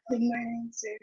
Good morning, sir.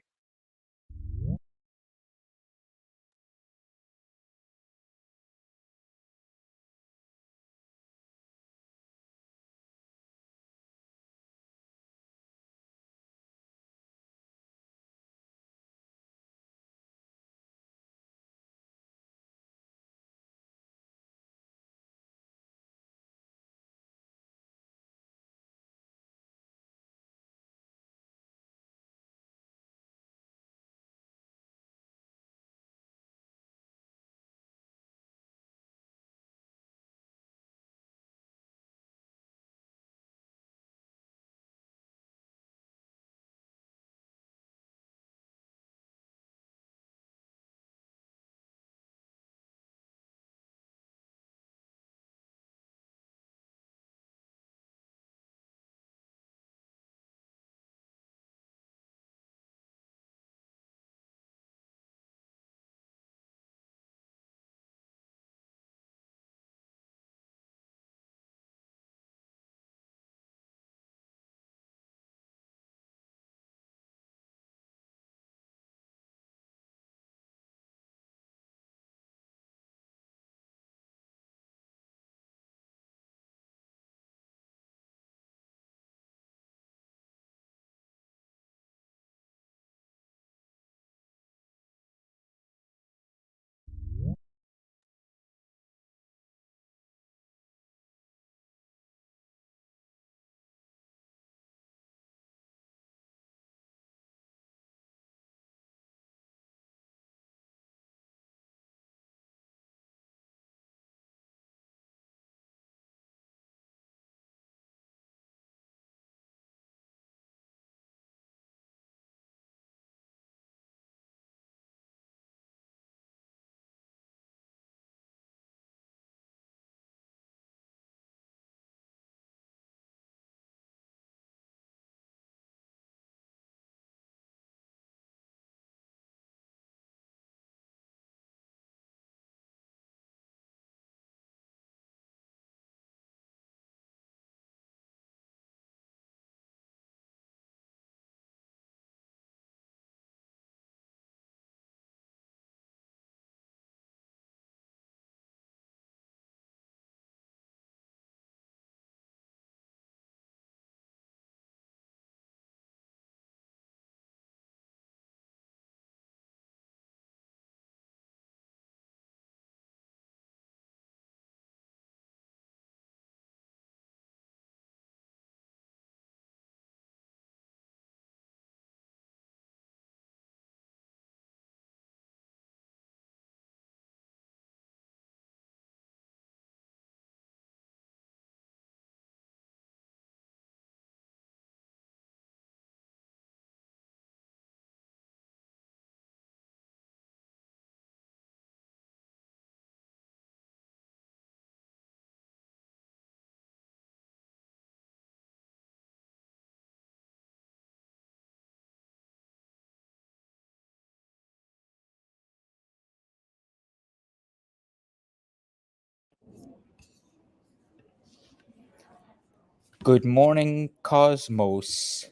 Good morning, Cosmos.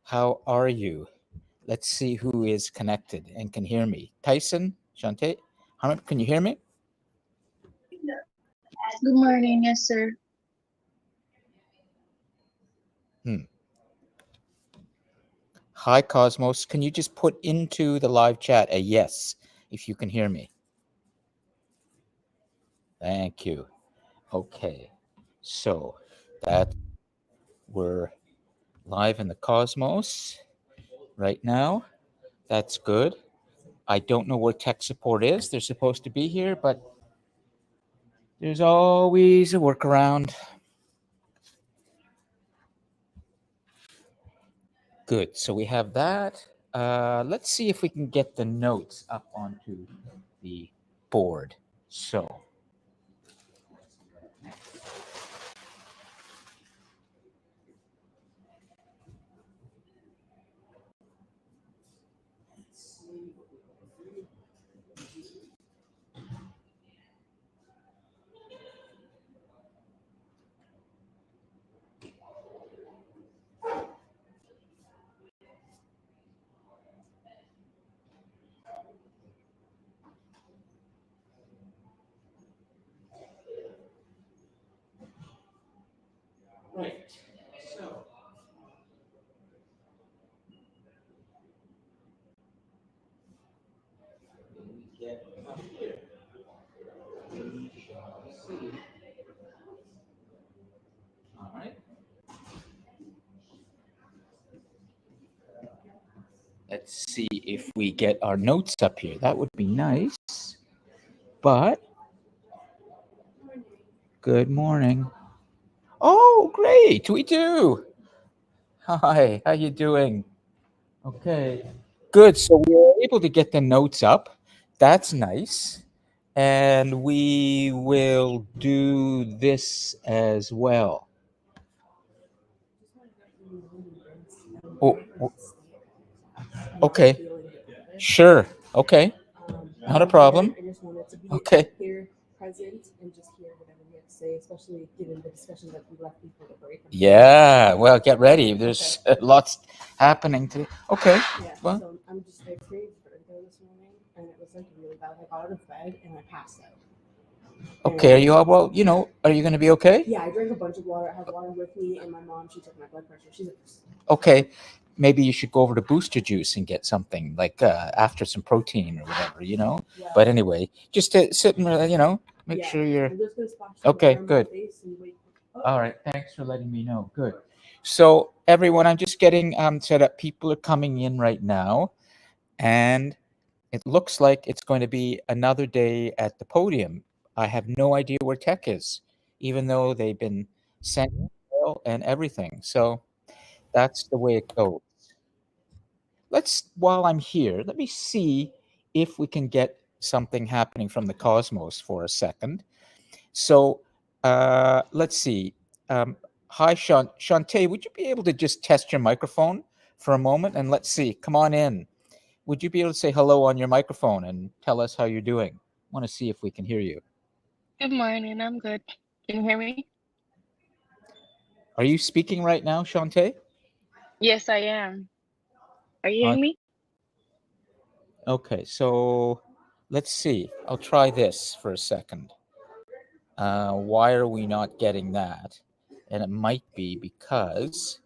How are you? Let's see who is connected and can hear me. Tyson, Shante, Harmon, can you hear me? Good morning, yes, sir. Hmm. Hi, Cosmos. Can you just put into the live chat a yes if you can hear me? Thank you. Okay. So that we're live in the Cosmos right now. That's good. I don't know where tech support is. They're supposed to be here, but there's always a workaround. Good. So we have that. Let's see if we can get the notes up onto the board. So, Right. So. When we get up here, we shall see. All right. Let's see if we get our notes up here. That would be nice. But good morning. Oh, great. We do. Hi. How you doing? Okay. Good. So we were able to get the notes up. That's nice. And we will do this as well. Oh, okay. Sure. Okay. Not a problem. I just wanted to be Okay. here, present, and just hear whatever you have to say, especially given the discussion that we left before the break. Yeah. Well, get ready. There's lots happening today. Okay. Yeah. Well, So I experienced vertigo this morning, and it was like really bad. I got out of bed and I passed out. okay. Are you all well? Are you going to be okay? Yeah, I drank a bunch of water. I have water with me, and my mom, she took my blood pressure. She's a Okay. Maybe you should go over to Booster Juice and get something like after some protein or whatever, Yeah. But anyway, just to sit and, make sure you're. I'm just gonna splash some Okay, water on good. my face and wait. All right. Thanks for letting me know. Good. So, everyone, I'm just getting set up. People are coming in right now. And it looks like it's going to be another day at the podium. I have no idea where tech is, even though they've been sent email and everything. So, that's the way it goes. While I'm here, let me see if we can get something happening from the cosmos for a second. So let's see. Hi, Shantae, would you be able to just test your microphone for a moment? And let's see. Come on in. Would you be able to say hello on your microphone and tell us how you're doing? I want to see if we can hear you. Good morning. I'm good. Can you hear me? Are you speaking right now, Shantae? Yes, I am. Are you hearing me? Okay, so let's see. I'll try this for a second. Why are we not getting that? And it might be because.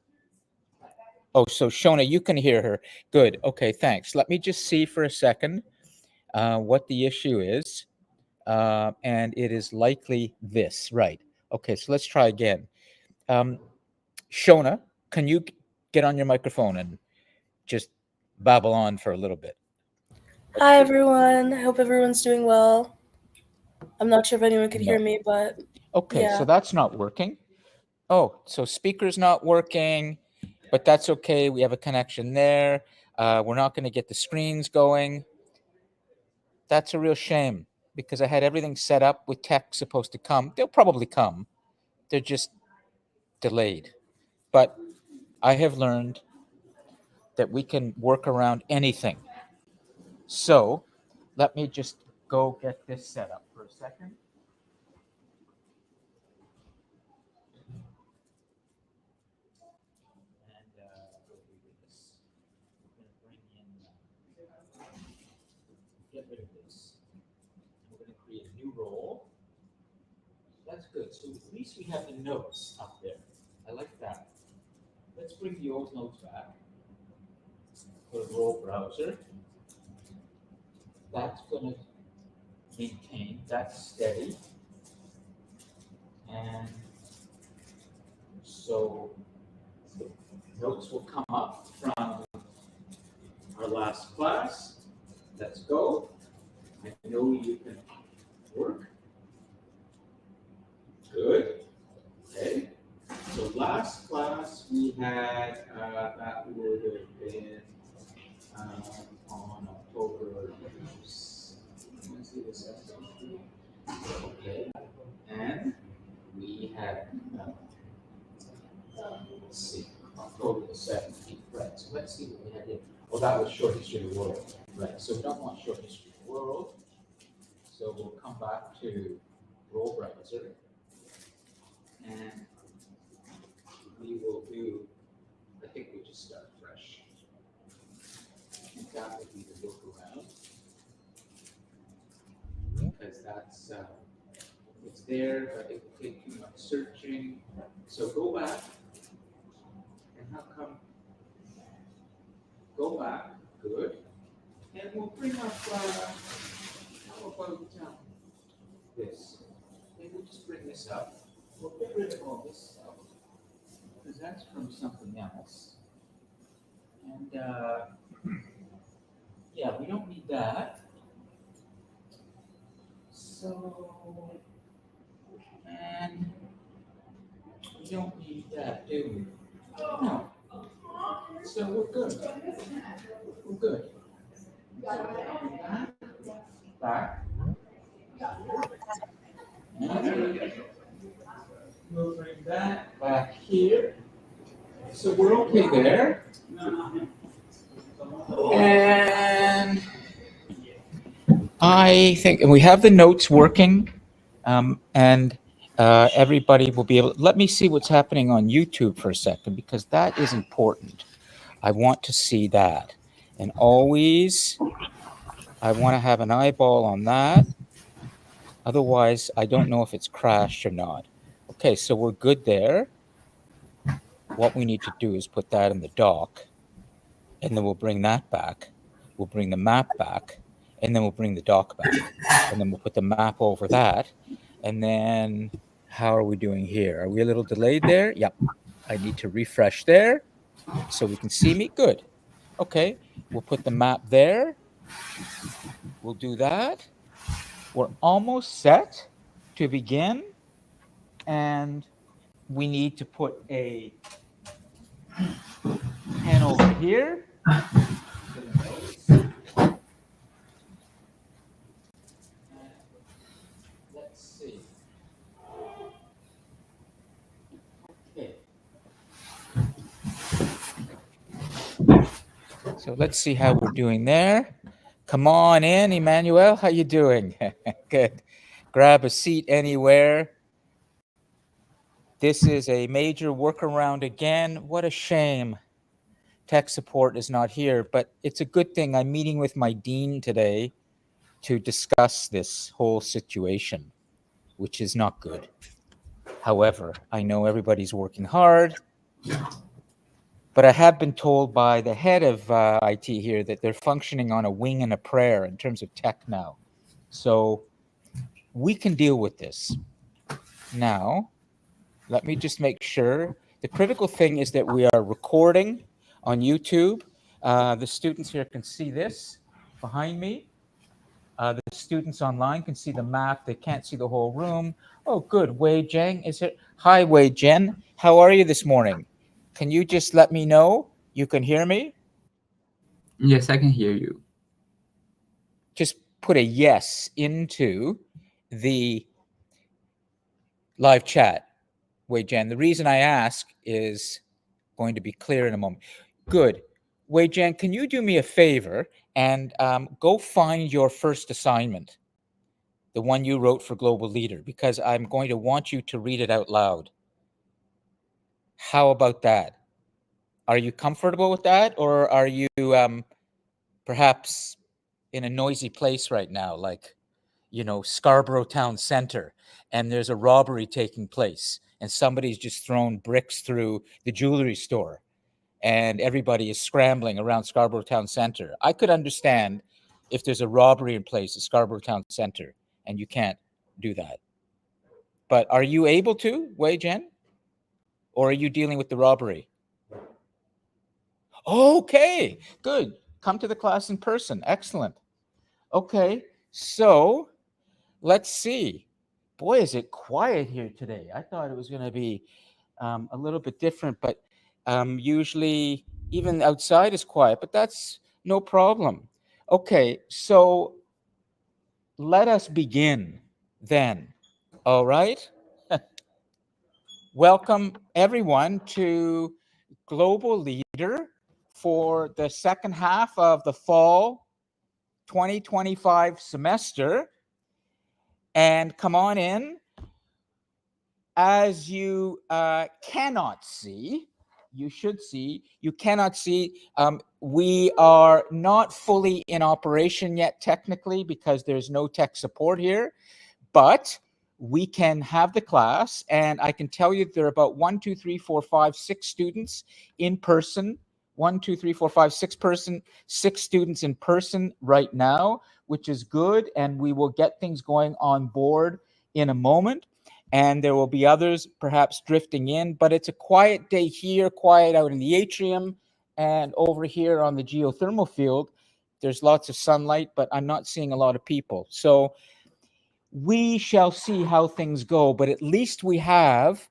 Oh, so Shona, you can hear her. Good. Okay, thanks. Let me just see for a second what the issue is. And it is likely this, right? Okay, so let's try again. Shona, can you get on your microphone and just babble on for a little bit? Hi everyone. I hope everyone's doing well. I'm not sure if anyone could hear No. me, but Okay, yeah. so that's not working. Oh, so speaker's not working, but that's okay. We have a connection there. We're not going to get the screens going. That's a real shame because I had everything set up with tech supposed to come. They'll probably come. They're just delayed. But I have learned that we can work around anything. So let me just go get this set up for a second. And we'll do this. We're going to bring in, get rid of this. We're going to create a new role. That's good. So at least we have the notes up there. I like that. Let's bring the old notes back. Go to role browser. That's going to maintain, that's steady. And so the notes will come up from our last class. Let's go. I know you can work. Good. Okay. So last class we had, that would have been on October. Okay. And we had, let's see, October the 17th. Right. So let's see what we had here. Well, that was short history of the world. Right. So we don't want short history of the world. So we'll come back to role browser. And we will do, I think we just start fresh. I think that would be the workaround. Because that's, it's there, but it will take too much searching. So go back. And how come? Go back. Good. And we'll bring up, how about this? Maybe we'll just bring this up. We'll get rid of all this stuff, because that's from something else. And yeah, we don't need that. So, and we don't need that, do we? No. So we're good. We're good. So bring that back. And we'll bring that back here. So we're okay there. And I think, and we have the notes working, and everybody will be able. Let me see what's happening on YouTube for a second, because that is important. I want to see that, and always, I want to have an eyeball on that. Otherwise, I don't know if it's crashed or not. Okay, so we're good there. What we need to do is put that in the dock, and then we'll bring that back. We'll bring the map back, and then we'll bring the dock back, and then we'll put the map over that. And then how are we doing here? Are we a little delayed there? Yep. I need to refresh there so we can see me. Good. Okay, we'll put the map there. We'll do that. We're almost set to begin. And we need to put a pen over here. Let's see. Okay. So let's see how we're doing there. Come on in, Emmanuel. How you doing? Good. Grab a seat anywhere. This is a major workaround again. What a shame. Tech support is not here, but it's a good thing. I'm meeting with my dean today to discuss this whole situation, which is not good. However, I know everybody's working hard, but I have been told by the head of IT here that they're functioning on a wing and a prayer in terms of tech now. So we can deal with this. Now, let me just make sure. The critical thing is that we are recording on YouTube. The students here can see this behind me. The students online can see the map. They can't see the whole room. Oh, good. Wei Zhang is it? Hi, Wei Jen. How are you this morning? Can you just let me know you can hear me? Yes, I can hear you. Just put a yes into the live chat, Wei Jen. The reason I ask is going to be clear in a moment. Good. Wei Jen, can you do me a favor and go find your first assignment, the one you wrote for Global Leader, because I'm going to want you to read it out loud. How about that? Are you comfortable with that, or are you perhaps in a noisy place right now, like, you know, Scarborough Town Center, and there's a robbery taking place, and somebody's just thrown bricks through the jewelry store, and everybody is scrambling around Scarborough Town Center? I could understand if there's a robbery in place at Scarborough Town Center and you can't do that. But are you able to, Wei Jen? Or are you dealing with the robbery? Okay, good. Come to the class in person. Excellent. Okay, so let's see. Boy, is it quiet here today. I thought it was going to be a little bit different, but usually even outside is quiet, but that's no problem. Okay, so let us begin then. All right. Welcome everyone to Global Leader for the second half of the fall 2025 semester. And come on in. As you cannot see, you should see, you cannot see, we are not fully in operation yet technically because there's no tech support here, but we can have the class, and I can tell you there are about 1, 2, 3, 4, 5, 6 students in person. 1, 2, 3, 4, 5, 6 students in person right now, which is good, and we will get things going on board in a moment, and there will be others perhaps drifting in, but it's a quiet day here, quiet out in the atrium, and over here on the geothermal field, there's lots of sunlight, but I'm not seeing a lot of people. So we shall see how things go, but at least we have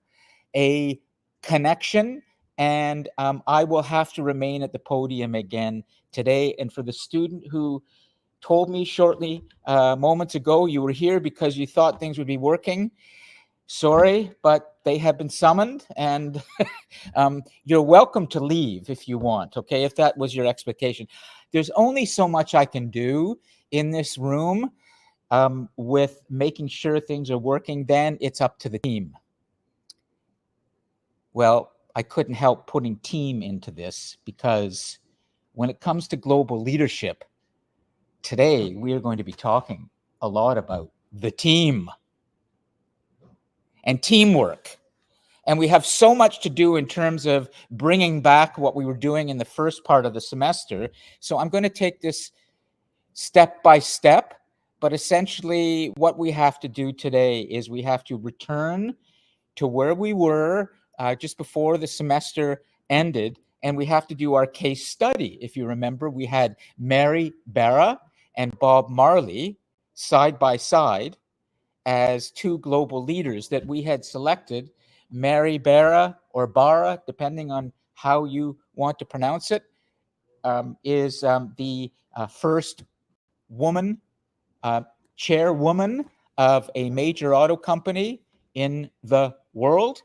a connection, and I will have to remain at the podium again today. And for the student who told me shortly moments ago you were here because you thought things would be working, sorry, but they have been summoned, and you're welcome to leave if you want, okay, if that was your expectation. There's only so much I can do in this room with making sure things are working. Then it's up to the team. Well, I couldn't help putting team into this because when it comes to global leadership, today we are going to be talking a lot about the team and teamwork. And we have so much to do in terms of bringing back what we were doing in the first part of the semester. So I'm going to take this step by step, but essentially what we have to do today is we have to return to where we were just before the semester ended, and we have to do our case study. If you remember, we had Mary Barra and Bob Marley side by side as two global leaders that we had selected. Mary Barra, or Barra, depending on how you want to pronounce it, is the first woman chairwoman of a major auto company in the world,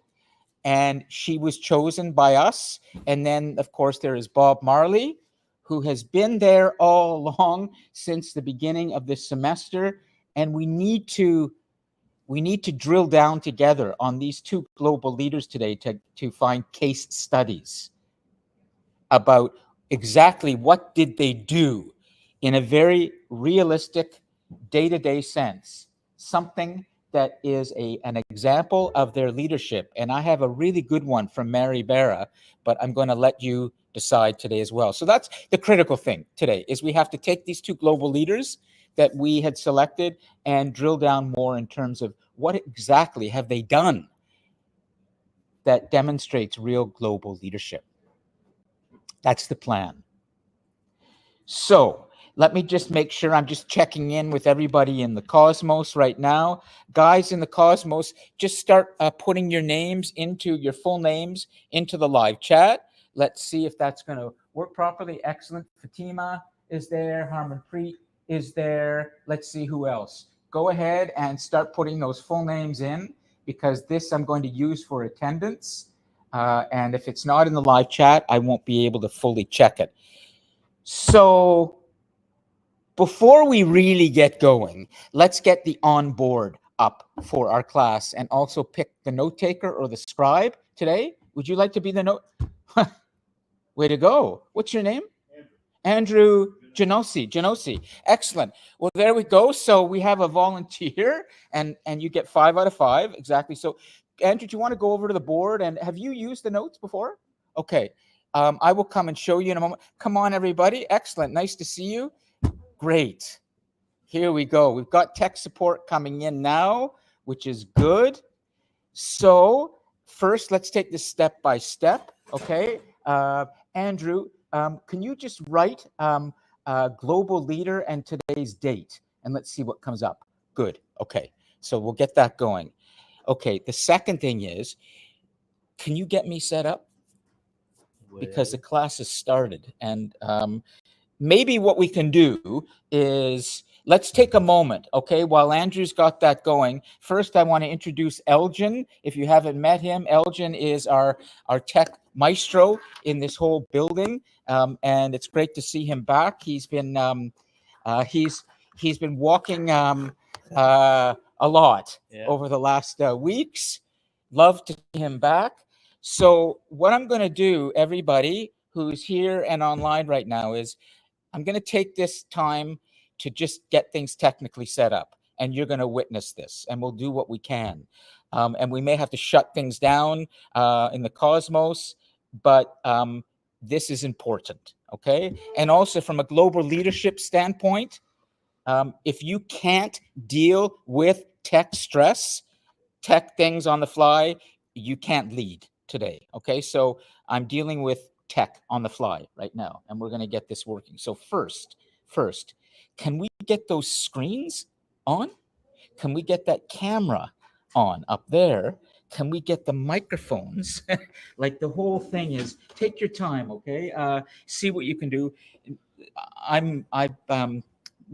and she was chosen by us. And then, of course, there is Bob Marley, who has been there all along since the beginning of this semester, and we need to drill down together on these two global leaders today to find case studies about exactly what did they do in a very realistic day-to-day sense, something that is an example of their leadership. And I have a really good one from Mary Barra, but I'm going to let you decide today as well. So that's the critical thing today, is we have to take these two global leaders that we had selected and drill down more in terms of what exactly have they done that demonstrates real global leadership. That's the plan. So let me just make sure I'm just checking in with everybody in the Cosmos right now. Guys in the Cosmos, just start putting your names into your full names into the live chat. Let's see if that's going to work properly. Excellent. Fatima is there. Harmanpreet is there. Let's see who else. Go ahead and start putting those full names in, because this I'm going to use for attendance. And if it's not in the live chat, I won't be able to fully check it. So before we really get going, let's get the onboard up for our class, and also pick the note taker or the scribe today. Would you like to be the note? Way to go. What's your name? Andrew Genosi. Excellent. Well, there we go. So we have a volunteer, and you get 5 out of 5. Exactly. So Andrew, do you want to go over to the board? And have you used the notes before? Okay. I will come and show you in a moment. Come on, everybody. Excellent. Nice to see you. Great. Here we go. We've got tech support coming in now, which is good. So first, let's take this step by step. Okay. Andrew, can you just write global leader and today's date? And let's see what comes up. Good. Okay. So we'll get that going. Okay. The second thing is, can you get me set up? Because the class has started, and maybe what we can do is let's take a moment, okay, while Andrew's got that going. First, I want to introduce Elgin. If you haven't met him, Elgin is our tech maestro in this whole building, and it's great to see him back. He's been walking a lot over the last weeks. Love to see him back. So what I'm going to do, everybody who's here and online right now, is I'm going to take this time to just get things technically set up. and you're going to witness this, and we'll do what we can. And we may have to shut things down in the cosmos, but this is important, okay? And also from a global leadership standpoint, if you can't deal with tech stress, tech things on the fly, you can't lead today, okay? So I'm dealing with tech on the fly right now, and we're going to get this working. So first, can we get those screens on? Can we get that camera on up there? Can we get the microphones? Like the whole thing is, take your time, okay? See what you can do.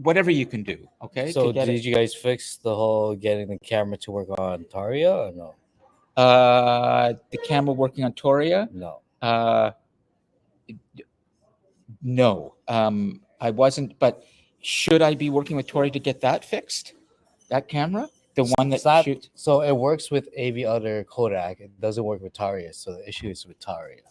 Whatever you can do, okay? So did you guys fix the whole getting the camera to work on Taria or no? The camera working on Toria? No. No. I wasn't, but should I be working with Tori to get that fixed? That camera? The one that shoots? So it works with every other Kodak. It doesn't work with Taria. So the issue is with Taria.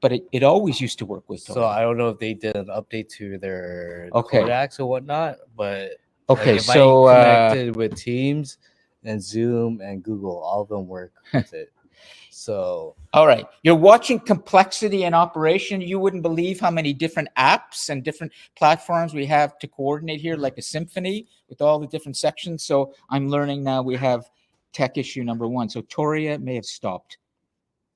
But it always used to work with Tori. So I don't know if they did an update to their Kodaks or whatnot, but okay, if so I connected with Teams and Zoom and Google, all of them work with it. So all right, you're watching complexity in operation. You wouldn't believe how many different apps and different platforms we have to coordinate here, like a symphony with all the different sections. So I'm learning now we have tech issue number one. So Toria may have stopped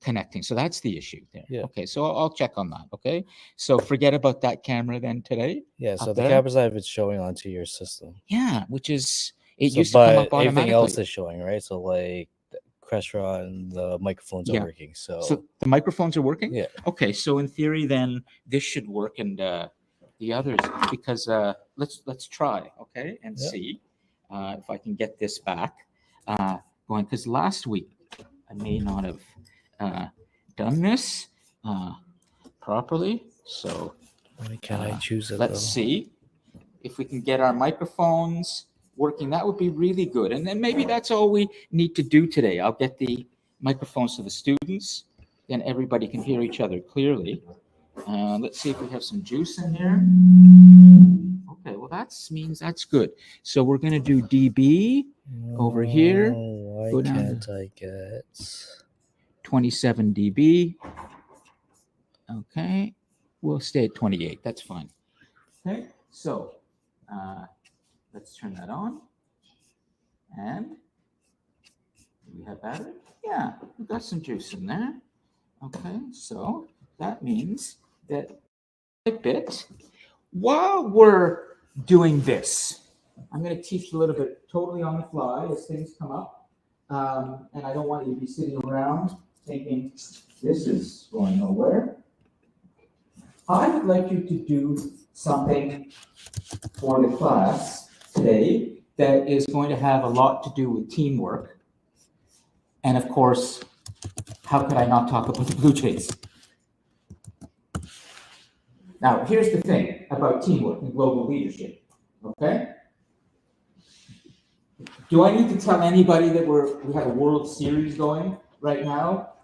connecting. So that's the issue there. Yeah. Okay, so I'll check on that. Okay, so forget about that camera then today. Yeah, so the camera's not even showing onto your system. Yeah, which is used to come up automatically. Everything else is showing, right? So like the Crestron and the microphones are working. So the microphones are working? Yeah. Okay, so in theory then this should work, and the others, because let's try, okay, and see if I can get this back going, because last week I may not have done this properly. So why can't I choose it? Let's see if we can get our microphones working. That would be really good. And then maybe that's all we need to do today. I'll get the microphones to the students, then everybody can hear each other clearly. Let's see if we have some juice in here. Okay, well that means that's good. So we're going to do dB over here. Why can't I get 27 dB? Okay, we'll stay at 28. That's fine. Okay, so let's turn that on. And do we have battery? Yeah, we've got some juice in there. Okay, so that means that a bit while we're doing this, I'm going to teach a little bit totally on the fly as things come up. And I don't want you to be sitting around thinking this is going nowhere. I would like you to do something for the class today that is going to have a lot to do with teamwork. And of course, how could I not talk about the Blue Jays? Now, here's the thing about teamwork and global leadership, okay? Do I need to tell anybody that we have a World Series going right now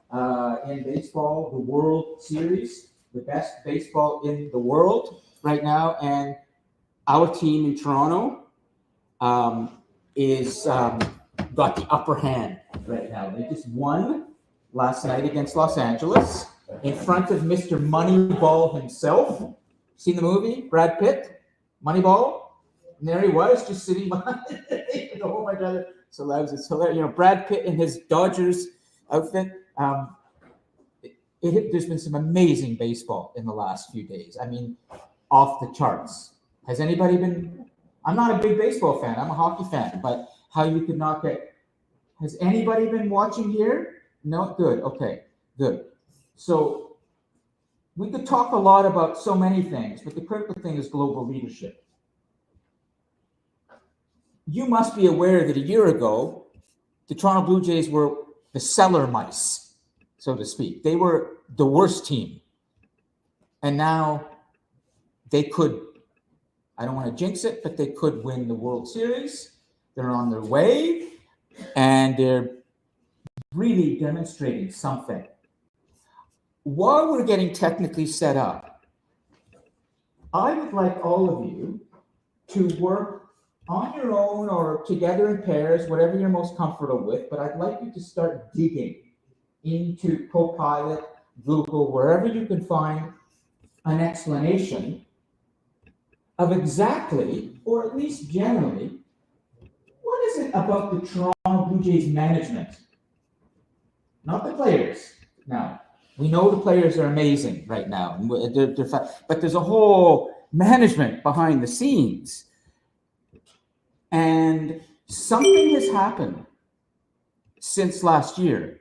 in baseball, the World Series, the best baseball in the world right now, and our team in Toronto is got the upper hand right now. They just won last night against Los Angeles in front of Mr. Moneyball himself. Seen the movie, Brad Pitt, Moneyball? And there he was, just sitting behind. Oh my God, it's hilarious. You know, Brad Pitt in his Dodgers outfit. There's been some amazing baseball in the last few days. I mean, off the charts. Has anybody been? I'm not a big baseball fan. I'm a hockey fan. But how you could not get? Has anybody been watching here? No, good. Okay, good. So we could talk a lot about so many things, but the critical thing is global leadership. You must be aware that a year ago, the Toronto Blue Jays were the cellar mice, so to speak. They were the worst team. And now they could, I don't want to jinx it, but they could win the World Series. They're on their way, and they're really demonstrating something. While we're getting technically set up, I would like all of you to work on your own or together in pairs, whatever you're most comfortable with, but I'd like you to start digging into Copilot, Google, wherever you can find an explanation of exactly, or at least generally, what is it about the Toronto Blue Jays management? Not the players. Now, we know the players are amazing right now, but there's a whole management behind the scenes. And something has happened since last year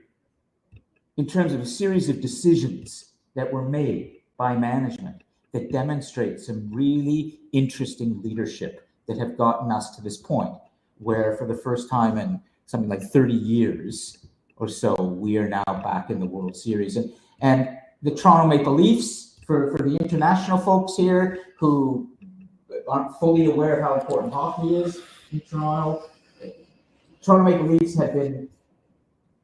in terms of a series of decisions that were made by management that demonstrate some really interesting leadership that have gotten us to this point where for the first time in something like 30 years or so, we are now back in the World Series. And the Toronto Maple Leafs, for the international folks here who aren't fully aware of how important hockey is in Toronto, Toronto Maple Leafs have been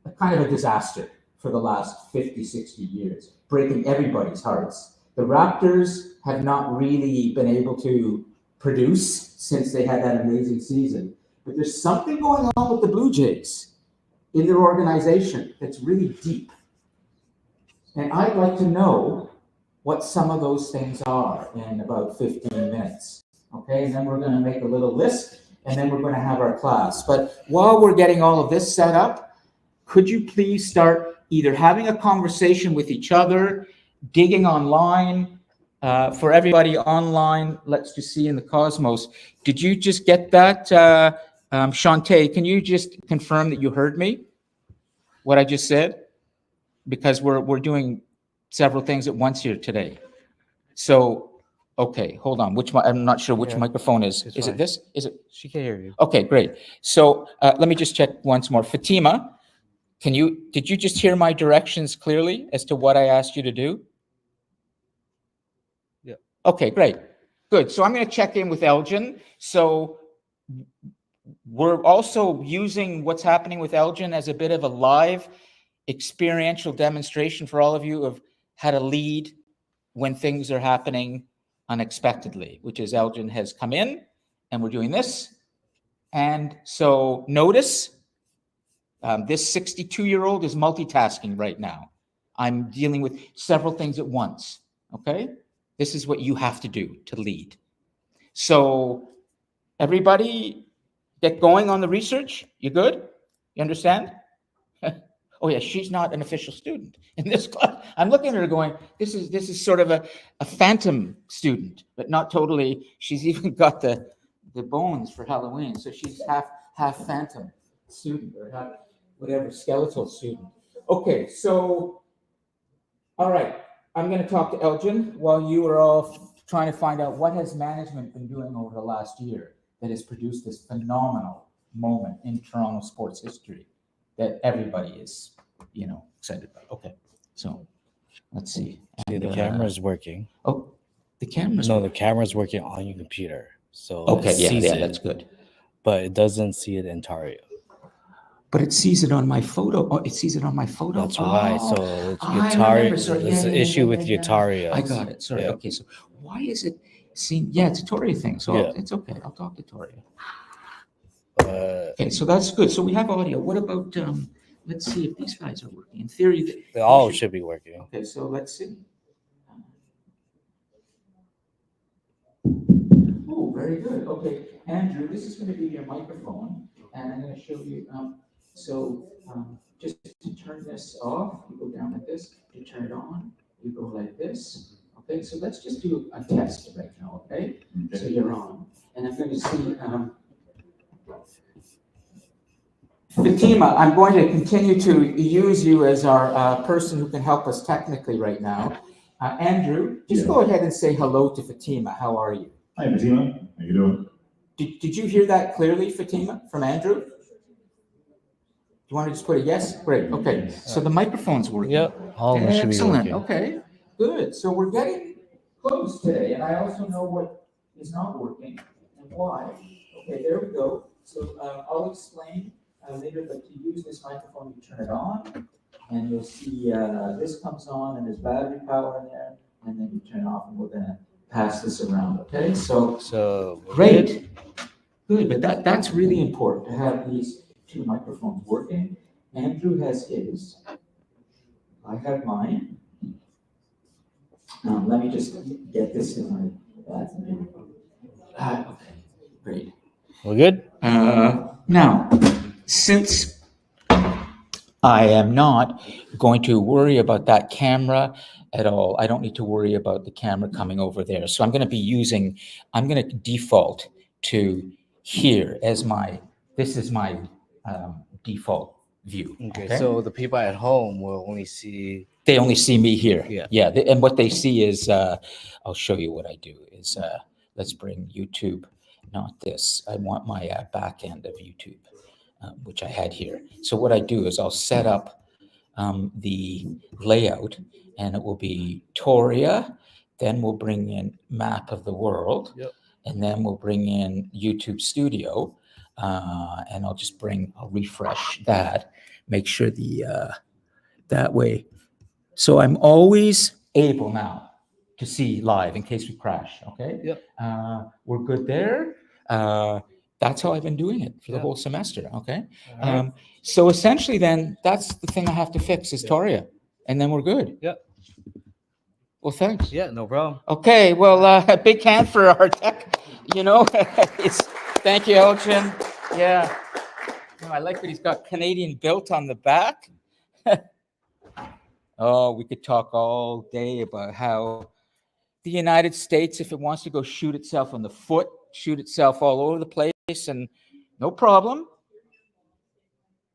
a kind of a disaster for the last 50, 60 years, breaking everybody's hearts. The Raptors have not really been able to produce since they had that amazing season. But there's something going on with the Blue Jays in their organization that's really deep. And I'd like to know what some of those things are in about 15 minutes. Okay, and then we're going to make a little list, and then we're going to have our class. But while we're getting all of this set up, could you please start either having a conversation with each other, digging online? For everybody online, let's just see in the Cosmos. Did you just get that? Shantae, can you just confirm that you heard me? What I just said? Because we're doing several things at once here today. So, okay, hold on. I'm not sure which microphone is. Is fine. It this? Is it? She can hear you. Okay, great. So let me just check once more. Fatima, did you just hear my directions clearly as to what I asked you to do? Yeah. Okay, great. Good. So I'm going to check in with Elgin. So we're also using what's happening with Elgin as a bit of a live experiential demonstration for all of you of how to lead when things are happening unexpectedly, which is Elgin has come in and we're doing this. And so notice this 62-year-old is multitasking right now. I'm dealing with several things at once, okay? This is what you have to do to lead. So everybody get going on the research. You good? You understand? Oh yeah, she's not an official student in this class. I'm looking at her going, this is sort of a phantom student, but not totally. She's even got the bones for Halloween, so she's half phantom student or half whatever skeletal student. Okay, so all right, I'm going to talk to Elgin while you are all trying to find out what has management been doing over the last year that has produced this phenomenal moment in Toronto sports history that everybody is, excited about. Okay, so let's see. See, the camera's working. Oh, the camera's No, the camera's working on your computer. So okay, it sees it, that's good. but it doesn't see it in Tario. But it sees it on my photo. Oh, it sees it on my photo. That's why. So it's Tario. There's an issue with your Tario. I got it. Sorry. Yeah. Okay, so why is it seen? Yeah, it's a Toria thing. So Yeah. it's okay. I'll talk to Toria. Okay, Okay, so that's good. So we have audio. What about let's see if these guys are working. In theory, they all should be working. Okay, so let's see. Oh, very good. Okay, Andrew, this is going to be your microphone, and I'm going to show you. Just to turn this off, you go down like this. To turn it on, you go like this. Okay, so let's just do a test right now. Okay, so you're on, and I'm going to see. Fatima, I'm going to continue to use you as our person who can help us technically right now. Andrew, just go ahead and say hello to Fatima. How are you? Hi, Fatima. How you doing? Did you hear that clearly, Fatima, from Andrew? Do you want to just put a yes? Great. Okay. So the microphone's working. Yep, all of them should be Excellent. working. Okay. Good. So we're getting close today, and I also know what is not working and why. Okay, there we go. So I'll explain later, but to use this microphone, you turn it on, and you'll see this comes on, and there's battery power in there, and then you turn it off, and we're going to pass this around. Okay. So So great. Good, but that's really important to have these two microphones working. Andrew has his. I have mine. Let me just get this in my. Okay, great. We're good? Now, since I am not going to worry about that camera at all, I don't need to worry about the camera coming over there. So I'm going to default to here as this is my default view. Okay, so the people at home will only see. They only see me here. Yeah. And what they see is, I'll show you what I do is, let's bring YouTube, not this. I want my back end of YouTube, which I had here. So what I do is I'll set up the layout, and it will be Toria, then we'll bring in map of the world, Yep. and then we'll bring in YouTube Studio, and I'll refresh that, make sure that way. So I'm always able now to see live in case we crash, okay? Yep. We're good there. That's how I've been doing it for the whole semester, okay? All right. So essentially then, that's the thing I have to fix is Toria, and then we're good. Yep. Well, thanks. Yeah, no problem. Okay, well, a big hand for our tech, thank you, Elgin. Yeah. I like that he's got Canadian built on the back. Oh, we could talk all day about how the United States, if it wants to go shoot itself in the foot, shoot itself all over the place, and no problem.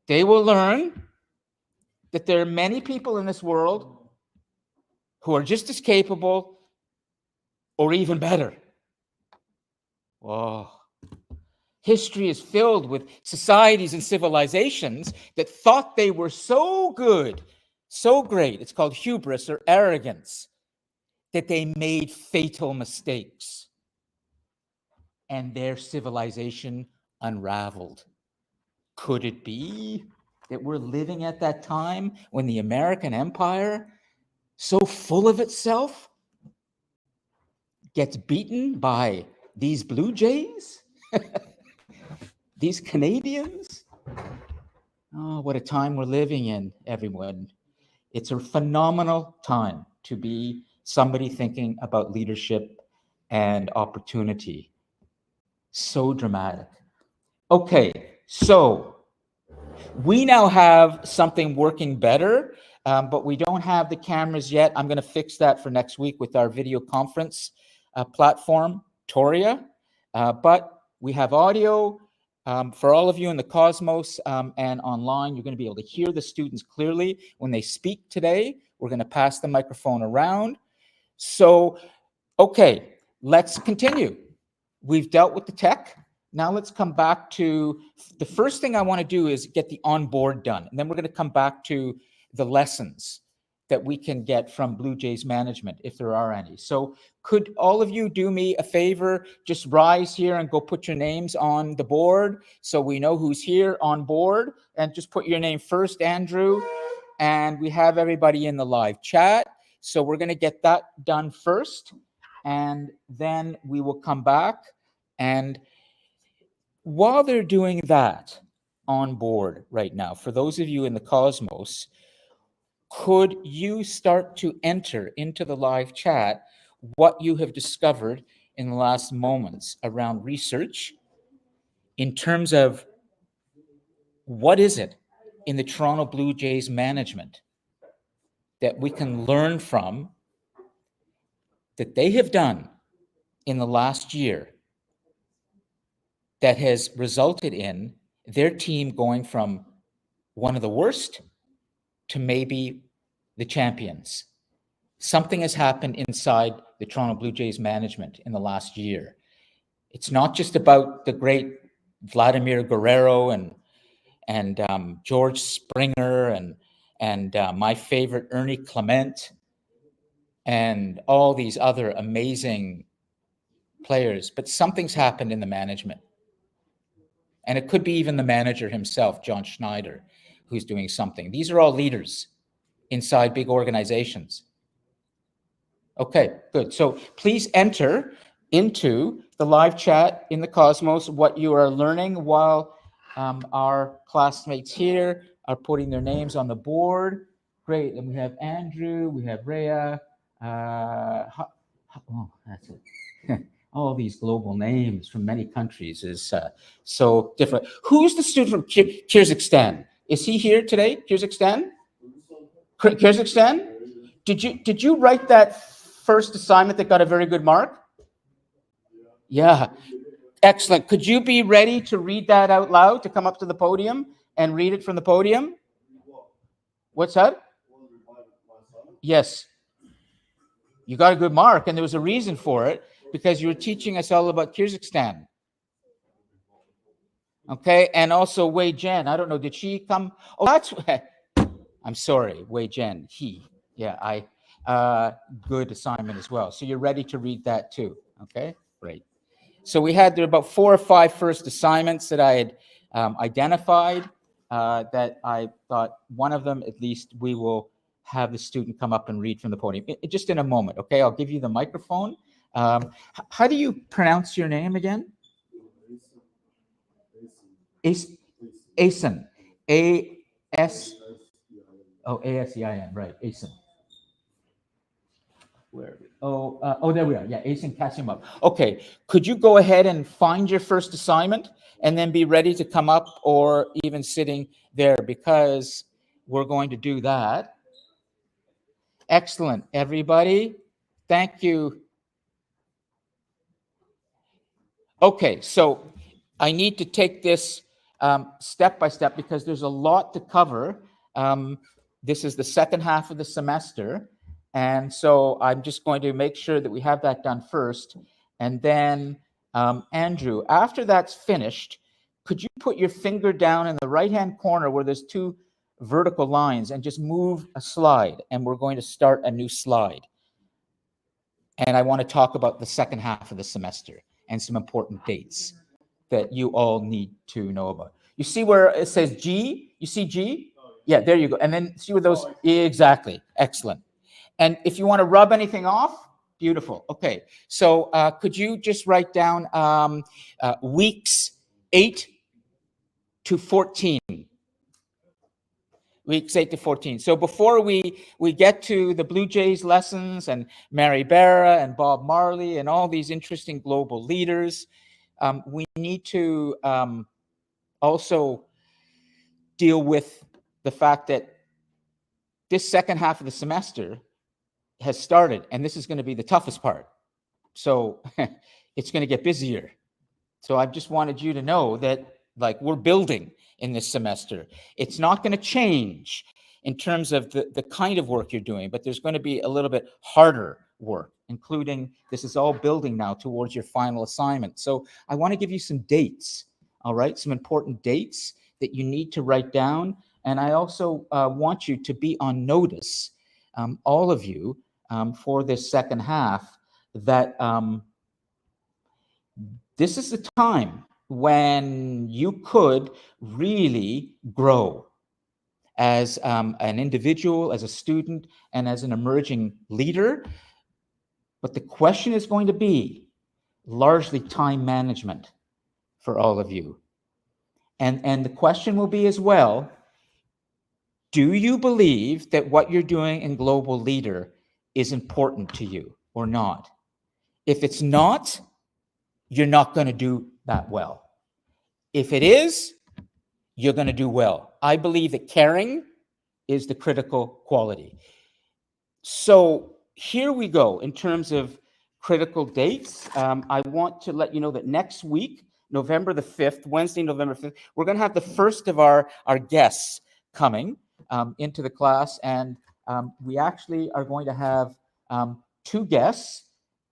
They will learn that there are many people in this world who are just as capable or even better. Whoa. History is filled with societies and civilizations that thought they were so good, so great, it's called hubris or arrogance, that they made fatal mistakes and their civilization unraveled. Could it be that we're living at that time when the American empire, so full of itself, gets beaten by these Blue Jays? These Canadians? Oh, what a time we're living in, everyone. It's a phenomenal time to be somebody thinking about leadership and opportunity. So dramatic. Okay, so we now have something working better, but we don't have the cameras yet. I'm going to fix that for next week with our video conference platform, Toria. But we have audio. For all of you in the Cosmos and online, you're going to be able to hear the students clearly when they speak today. We're going to pass the microphone around. So, okay, let's continue. We've dealt with the tech. Now let's come back to the first thing I want to do is get the onboard done. And then we're going to come back to the lessons that we can get from Blue Jays management, if there are any. So could all of you do me a favor, just rise here and go put your names on the board so we know who's here on board, and just put your name first, Andrew. And we have everybody in the live chat. So we're going to get that done first, and then we will come back. And while they're doing that on board right now, for those of you in the Cosmos, could you start to enter into the live chat what you have discovered in the last moments around research in terms of what is it in the Toronto Blue Jays management that we can learn from that they have done in the last year that has resulted in their team going from one of the worst to maybe the champions. Something has happened inside the Toronto Blue Jays management in the last year. It's not just about the great Vladimir Guerrero and George Springer and my favorite Ernie Clement and all these other amazing players, but something's happened in the management. And it could be even the manager himself, John Schneider, who's doing something. These are all leaders inside big organizations. Okay, good. So please enter into the live chat in the Cosmos what you are learning while our classmates here are putting their names on the board. Great. And we have Andrew, we have Rhea. Oh, that's it. All these global names from many countries is so different. Who's the student from Kyrgyzstan? Is he here today, Kyrgyzstan? Kyrgyzstan? Did you write that first assignment that got a very good mark? Yeah. Excellent. Could you be ready to read that out loud, to come up to the podium and read it from the podium? What's that? Yes. You got a good mark, and there was a reason for it, because you were teaching us all about Kyrgyzstan. Okay, and also Wei Jen. I don't know, did she come? Oh, that's, I'm sorry, Wei Jen, he. Yeah, good assignment as well. So you're ready to read that too, okay? Great. So we had there about 4 or 5 first assignments that I had identified that I thought one of them, at least, we will have the student come up and read from the podium. Just in a moment, okay? I'll give you the microphone. How do you pronounce your name again? Asen. A-S. Oh, A-S-E-I-N, right, Asen. Where are we? Oh, there we are. Yeah, Asen Kasimov. Okay, could you go ahead and find your first assignment and then be ready to come up, or even sitting there, because we're going to do that. Excellent, everybody. Thank you. Okay, so I need to take this step by step because there's a lot to cover. This is the second half of the semester. And so I'm just going to make sure that we have that done first. And then, Andrew, after that's finished, could you put your finger down in the right-hand corner where there's 2 vertical lines and just move a slide? And we're going to start a new slide. And I want to talk about the second half of the semester and some important dates that you all need to know about. You see where it says G? You see G? Yeah, there you go. And then see where those, exactly, excellent. And if you want to rub anything off, beautiful. Okay, so could you just write down weeks 8 to 14? Weeks 8 to 14. So before we get to the Blue Jays lessons and Mary Barra and Bob Marley and all these interesting global leaders, we need to also deal with the fact that this second half of the semester has started, and this is going to be the toughest part. So it's going to get busier. So I just wanted you to know that, like, we're building in this semester. It's not going to change in terms of the kind of work you're doing, but there's going to be a little bit harder work, including this is all building now towards your final assignment. So I want to give you some dates, all right? Some important dates that you need to write down. And I also want you to be on notice, all of you, for this second half, that this is the time when you could really grow as an individual, as a student, and as an emerging leader. But the question is going to be largely time management for all of you. And the question will be as well, do you believe that what you're doing in Global Leader is important to you or not? If it's not, you're not going to do that well. If it is, you're going to do well. I believe that caring is the critical quality. So here we go in terms of critical dates. I want to let you know that next week, November the 5th, Wednesday, November 5th, we're going to have the first of our guests coming into the class. And we actually are going to have 2 guests.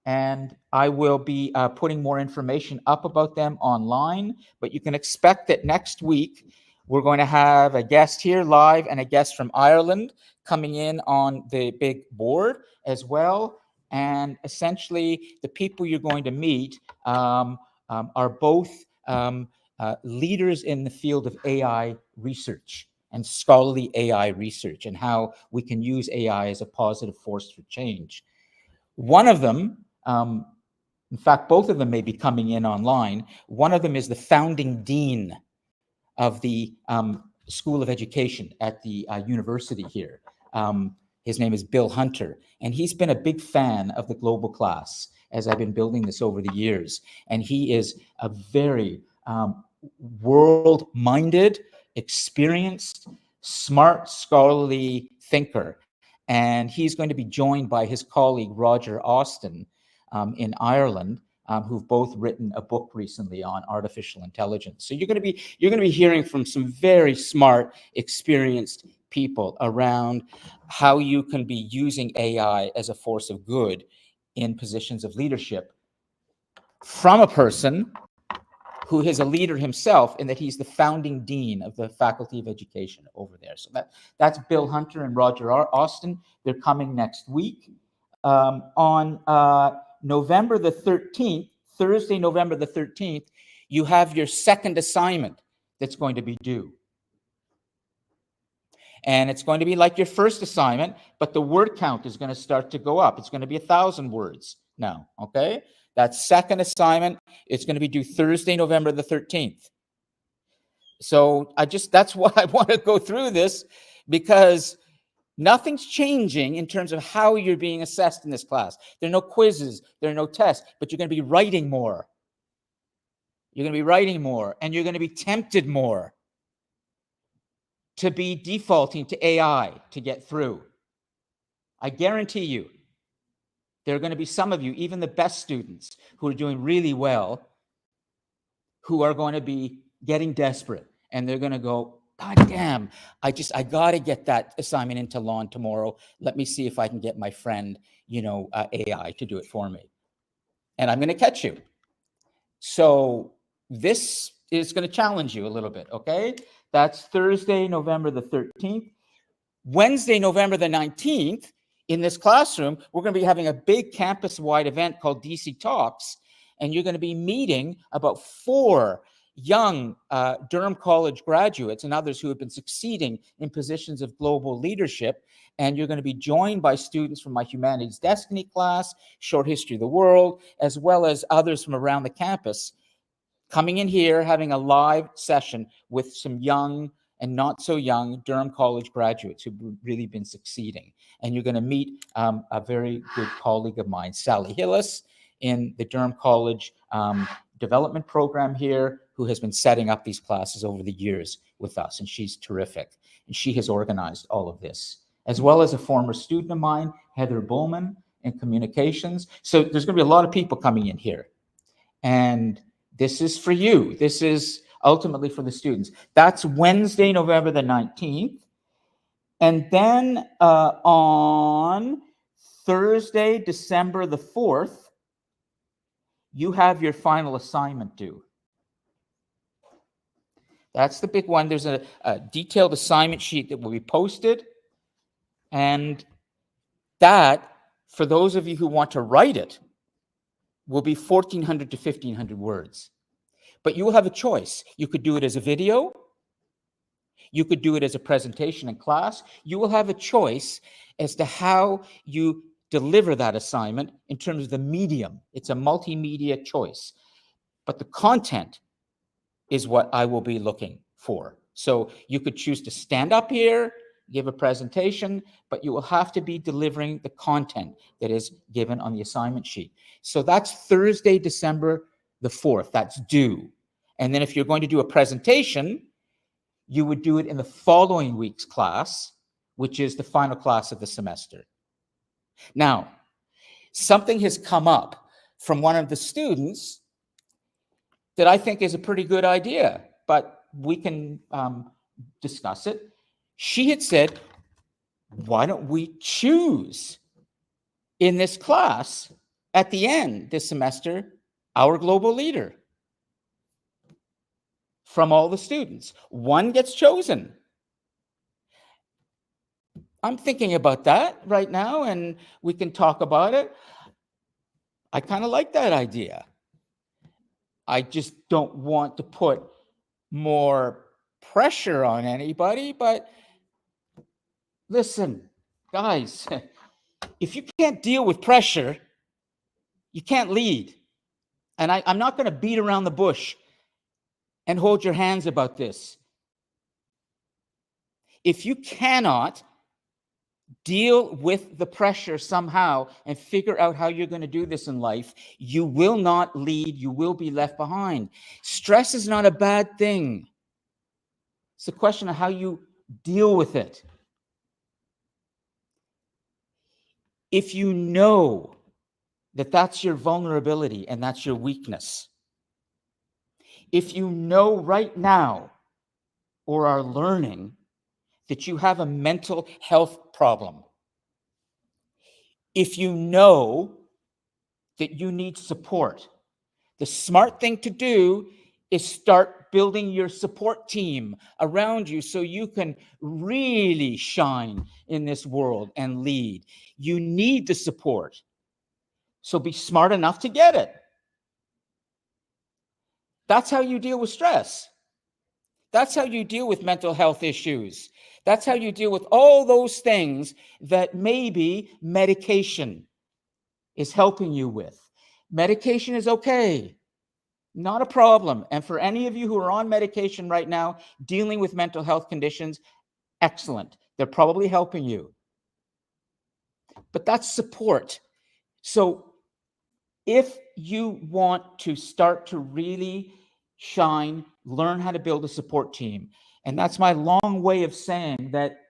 And I will be putting more information up about them online. But you can expect that next week, we're going to have a guest here live and a guest from Ireland coming in on the big board as well. And essentially, the people you're going to meet are both leaders in the field of AI research and scholarly AI research, and how we can use AI as a positive force for change. One of them In fact, both of them may be coming in online. One of them is the founding dean of the School of Education at the university here. His name is Bill Hunter, and he's been a big fan of the global class as I've been building this over the years. And he is a very world-minded, experienced, smart, scholarly thinker. And he's going to be joined by his colleague, Roger Austin, in Ireland, who've both written a book recently on artificial intelligence. So you're going to be hearing from some very smart, experienced people around how you can be using AI as a force of good in positions of leadership from a person who is a leader himself, in that he's the founding dean of the Faculty of Education over there. So that's Bill Hunter and Roger Austin. They're coming next week. On November the 13th, Thursday, November the 13th, you have your second assignment that's going to be due. And it's going to be like your first assignment, but the word count is going to start to go up. It's going to be 1,000 words now, okay? That second assignment, it's going to be due Thursday, November the 13th. So that's why I want to go through this, because nothing's changing in terms of how you're being assessed in this class. There are no quizzes, there are no tests, but you're going to be writing more. You're going to be writing more, and you're going to be tempted more to be defaulting to AI to get through. I guarantee you, there are going to be some of you, even the best students who are doing really well, who are going to be getting desperate, and they're going to go, God damn, I got to get that assignment into lawn tomorrow. Let me see if I can get my friend, AI to do it for me. And I'm going to catch you. So this is going to challenge you a little bit, okay? That's Thursday, November the 13th. Wednesday, November the 19th, in this classroom, we're going to be having a big campus-wide event called DC Talks, and you're going to be meeting about 4 young Durham College graduates and others who have been succeeding in positions of global leadership. And you're going to be joined by students from my Humanities Destiny class, Short History of the World, as well as others from around the campus, coming in here, having a live session with some young and not so young Durham College graduates who've really been succeeding. And you're going to meet a very good colleague of mine, Sally Hillis, in the Durham College development program here, who has been setting up these classes over the years with us, and she's terrific. And she has organized all of this, as well as a former student of mine, Heather Bullman, in communications. So there's going to be a lot of people coming in here. And this is for you. This is ultimately for the students. That's Wednesday, November the 19th. And then on Thursday, December the 4th, you have your final assignment due. That's the big one. There's a detailed assignment sheet that will be posted. And that, for those of you who want to write it, will be 1,400 to 1,500 words. But you will have a choice. You could do it as a video. You could do it as a presentation in class. You will have a choice as to how you deliver that assignment in terms of the medium. It's a multimedia choice. But the content is what I will be looking for. So you could choose to stand up here, give a presentation, but you will have to be delivering the content that is given on the assignment sheet. So that's Thursday, December the 4th. That's due. And then if you're going to do a presentation, you would do it in the following week's class, which is the final class of the semester. Now, something has come up from one of the students that I think is a pretty good idea, but we can discuss it. She had said, why don't we choose in this class at the end this semester our global leader from all the students? One gets chosen. I'm thinking about that right now, and we can talk about it. I kind of like that idea. I just don't want to put more pressure on anybody, but listen, guys, if you can't deal with pressure, you can't lead. And I'm not going to beat around the bush and hold your hands about this. If you cannot deal with the pressure somehow and figure out how you're going to do this in life, you will not lead, you will be left behind. Stress is not a bad thing. It's a question of how you deal with it. If you know that that's your vulnerability and that's your weakness, if you know right now or are learning that you have a mental health problem, if you know that you need support, the smart thing to do is start building your support team around you so you can really shine in this world and lead. You need the support. So be smart enough to get it. That's how you deal with stress. That's how you deal with mental health issues. That's how you deal with all those things that maybe medication is helping you with. Medication is okay. Not a problem. And for any of you who are on medication right now, dealing with mental health conditions, excellent. They're probably helping you. But that's support. So if you want to start to really shine, learn how to build a support team. And that's my long way of saying that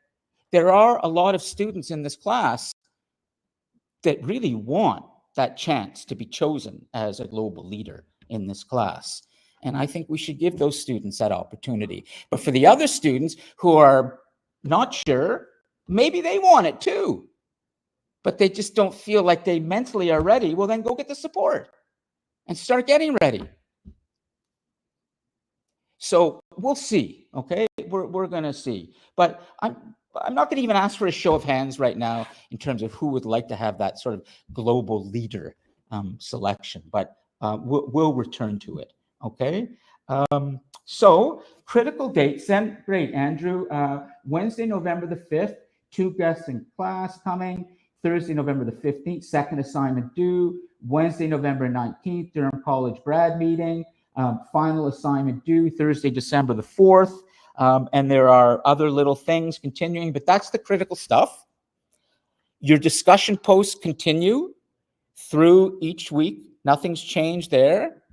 there are a lot of students in this class that really want that chance to be chosen as a global leader in this class. And I think we should give those students that opportunity. But for the other students who are not sure, maybe they want it too, but they just don't feel like they mentally are ready. Well, then go get the support and start getting ready. So we'll see, okay? We're going to see. But I'm not going to even ask for a show of hands right now in terms of who would like to have that sort of global leader selection, but we'll return to it, okay? So critical dates then. Great, Andrew. Wednesday, November the 5th, 2 guests in class coming. Thursday, November the 15th, second assignment due. Wednesday, November 19th, Durham College Brad meeting. Final assignment due Thursday, December the 4th. And there are other little things continuing, but that's the critical stuff. Your discussion posts continue through each week. Nothing's changed there.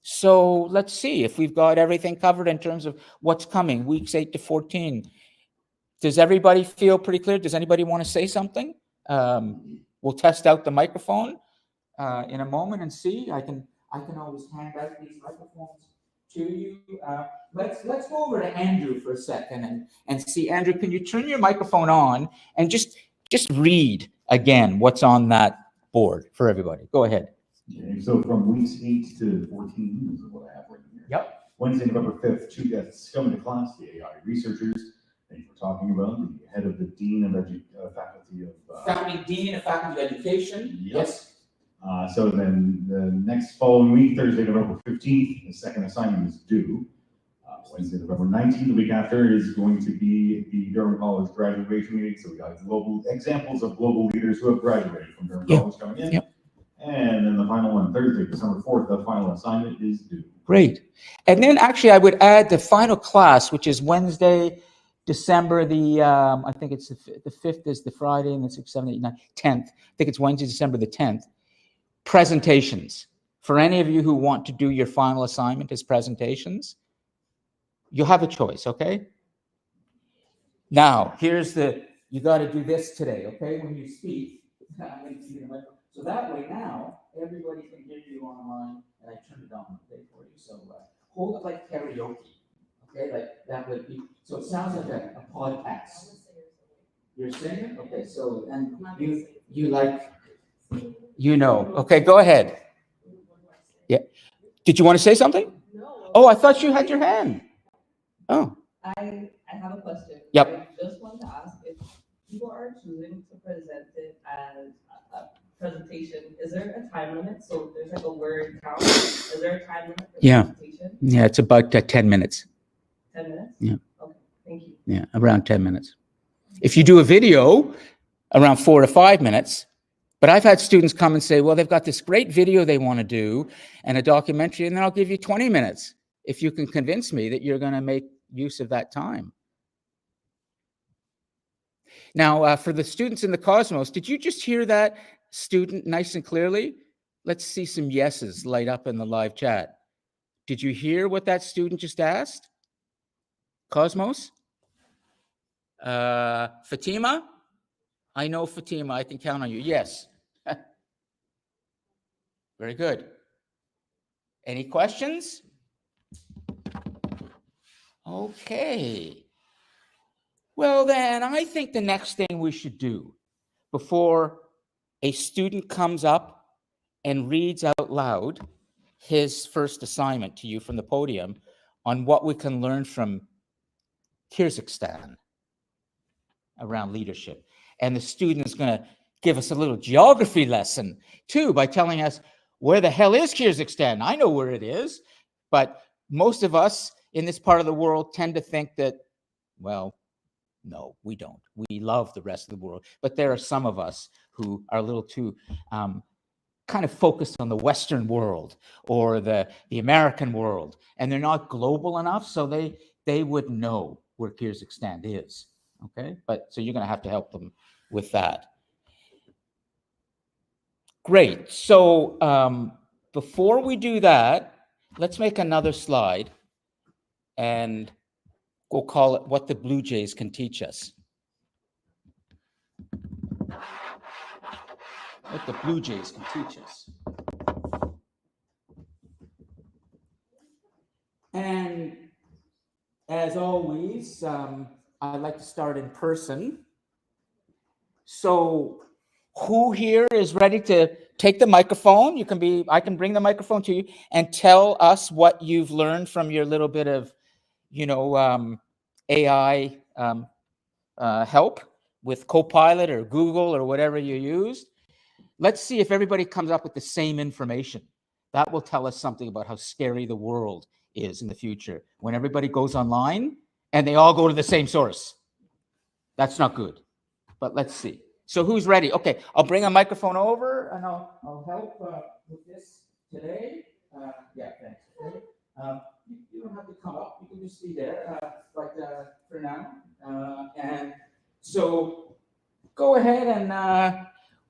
So let's see if we've got everything covered in terms of what's coming, weeks 8 to 14. Does everybody feel pretty clear? Does anybody want to say something? We'll test out the microphone in a moment and see. I can always hand out these microphones to you. Let's go over to Andrew for a second and see. Andrew, can you turn your microphone on and just read again what's on that board for everybody? Go ahead. Okay, so from weeks 8 to 14 is what I have right here. Yep. Wednesday, November 5th, 2 guests coming to class, the AI researchers. Thank you for talking about the head of the Dean of Faculty of... Founding Dean of Faculty of Education. Yes. So then the next following week, Thursday, November 15th, the second assignment is due. Wednesday, November 19th, the week after, is going to be the Durham College graduation meeting. So we got global examples of global leaders who have graduated from Durham College coming in. Yep. And then the final one, Thursday, December 4th, the final assignment is due. Great. And then actually I would add the final class, which is Wednesday, December the, I think it's the 5th is the Friday, and the 6th, 7th, 8th, 9th, 10th. I think it's Wednesday, December the 10th. Presentations. For any of you who want to do your final assignment as presentations, you'll have a choice, okay? Now, here's you got to do this today, okay? When you speak, so that way now, everybody can hear you online, and I turn it on, okay, for you. So hold it like karaoke, okay? Like that would be, so it sounds like a podcast. You're singing? Okay, so, and you like, you know. Okay, go ahead. Yeah. Did you want to say something? No. Oh, I thought you had your hand. Oh. I have a question. Yep. I just want to ask if people are choosing to present it as a presentation, is there a time limit? So there's like a word count. Is there a time limit for presentation? Yeah, it's about 10 minutes. 10 minutes? Yeah. Okay, thank you. Yeah, around 10 minutes. If you do a video, around 4 to 5 minutes. But I've had students come and say, well, they've got this great video they want to do and a documentary, and then I'll give you 20 minutes if you can convince me that you're going to make use of that time. Now, for the students in the Cosmos, did you just hear that student nice and clearly? Let's see some yeses light up in the live chat. Did you hear what that student just asked? Cosmos? Fatima? I know Fatima, I can count on you. Yes. Very good. Any questions? Okay. Well, then I think the next thing we should do before a student comes up and reads out loud his first assignment to you from the podium on what we can learn from Kyrgyzstan around leadership. And the student is going to give us a little geography lesson too by telling us, where the hell is Kyrgyzstan? I know where it is, but most of us in this part of the world tend to think that, well, no, we don't. We love the rest of the world, but there are some of us who are a little too kind of focused on the Western world or the American world, and they're not global enough, so they would know where Kyrgyzstan is. Okay, but so you're going to have to help them with that. Great. So before we do that, let's make another slide, and we'll call it "What the Blue Jays Can Teach Us." What the Blue Jays can teach us. And as always, I like to start in person. So who here is ready to take the microphone? I can bring the microphone to you and tell us what you've learned from your little bit of, AI help with Copilot or Google or whatever you used. Let's see if everybody comes up with the same information. That will tell us something about how scary the world is in the future. When everybody goes online and they all go to the same source. That's not good. But let's see. So who's ready? Okay, I'll bring a microphone over and I'll help with this today. Yeah, thanks. Okay. You don't have to come up. You can just be there, for now. And so go ahead and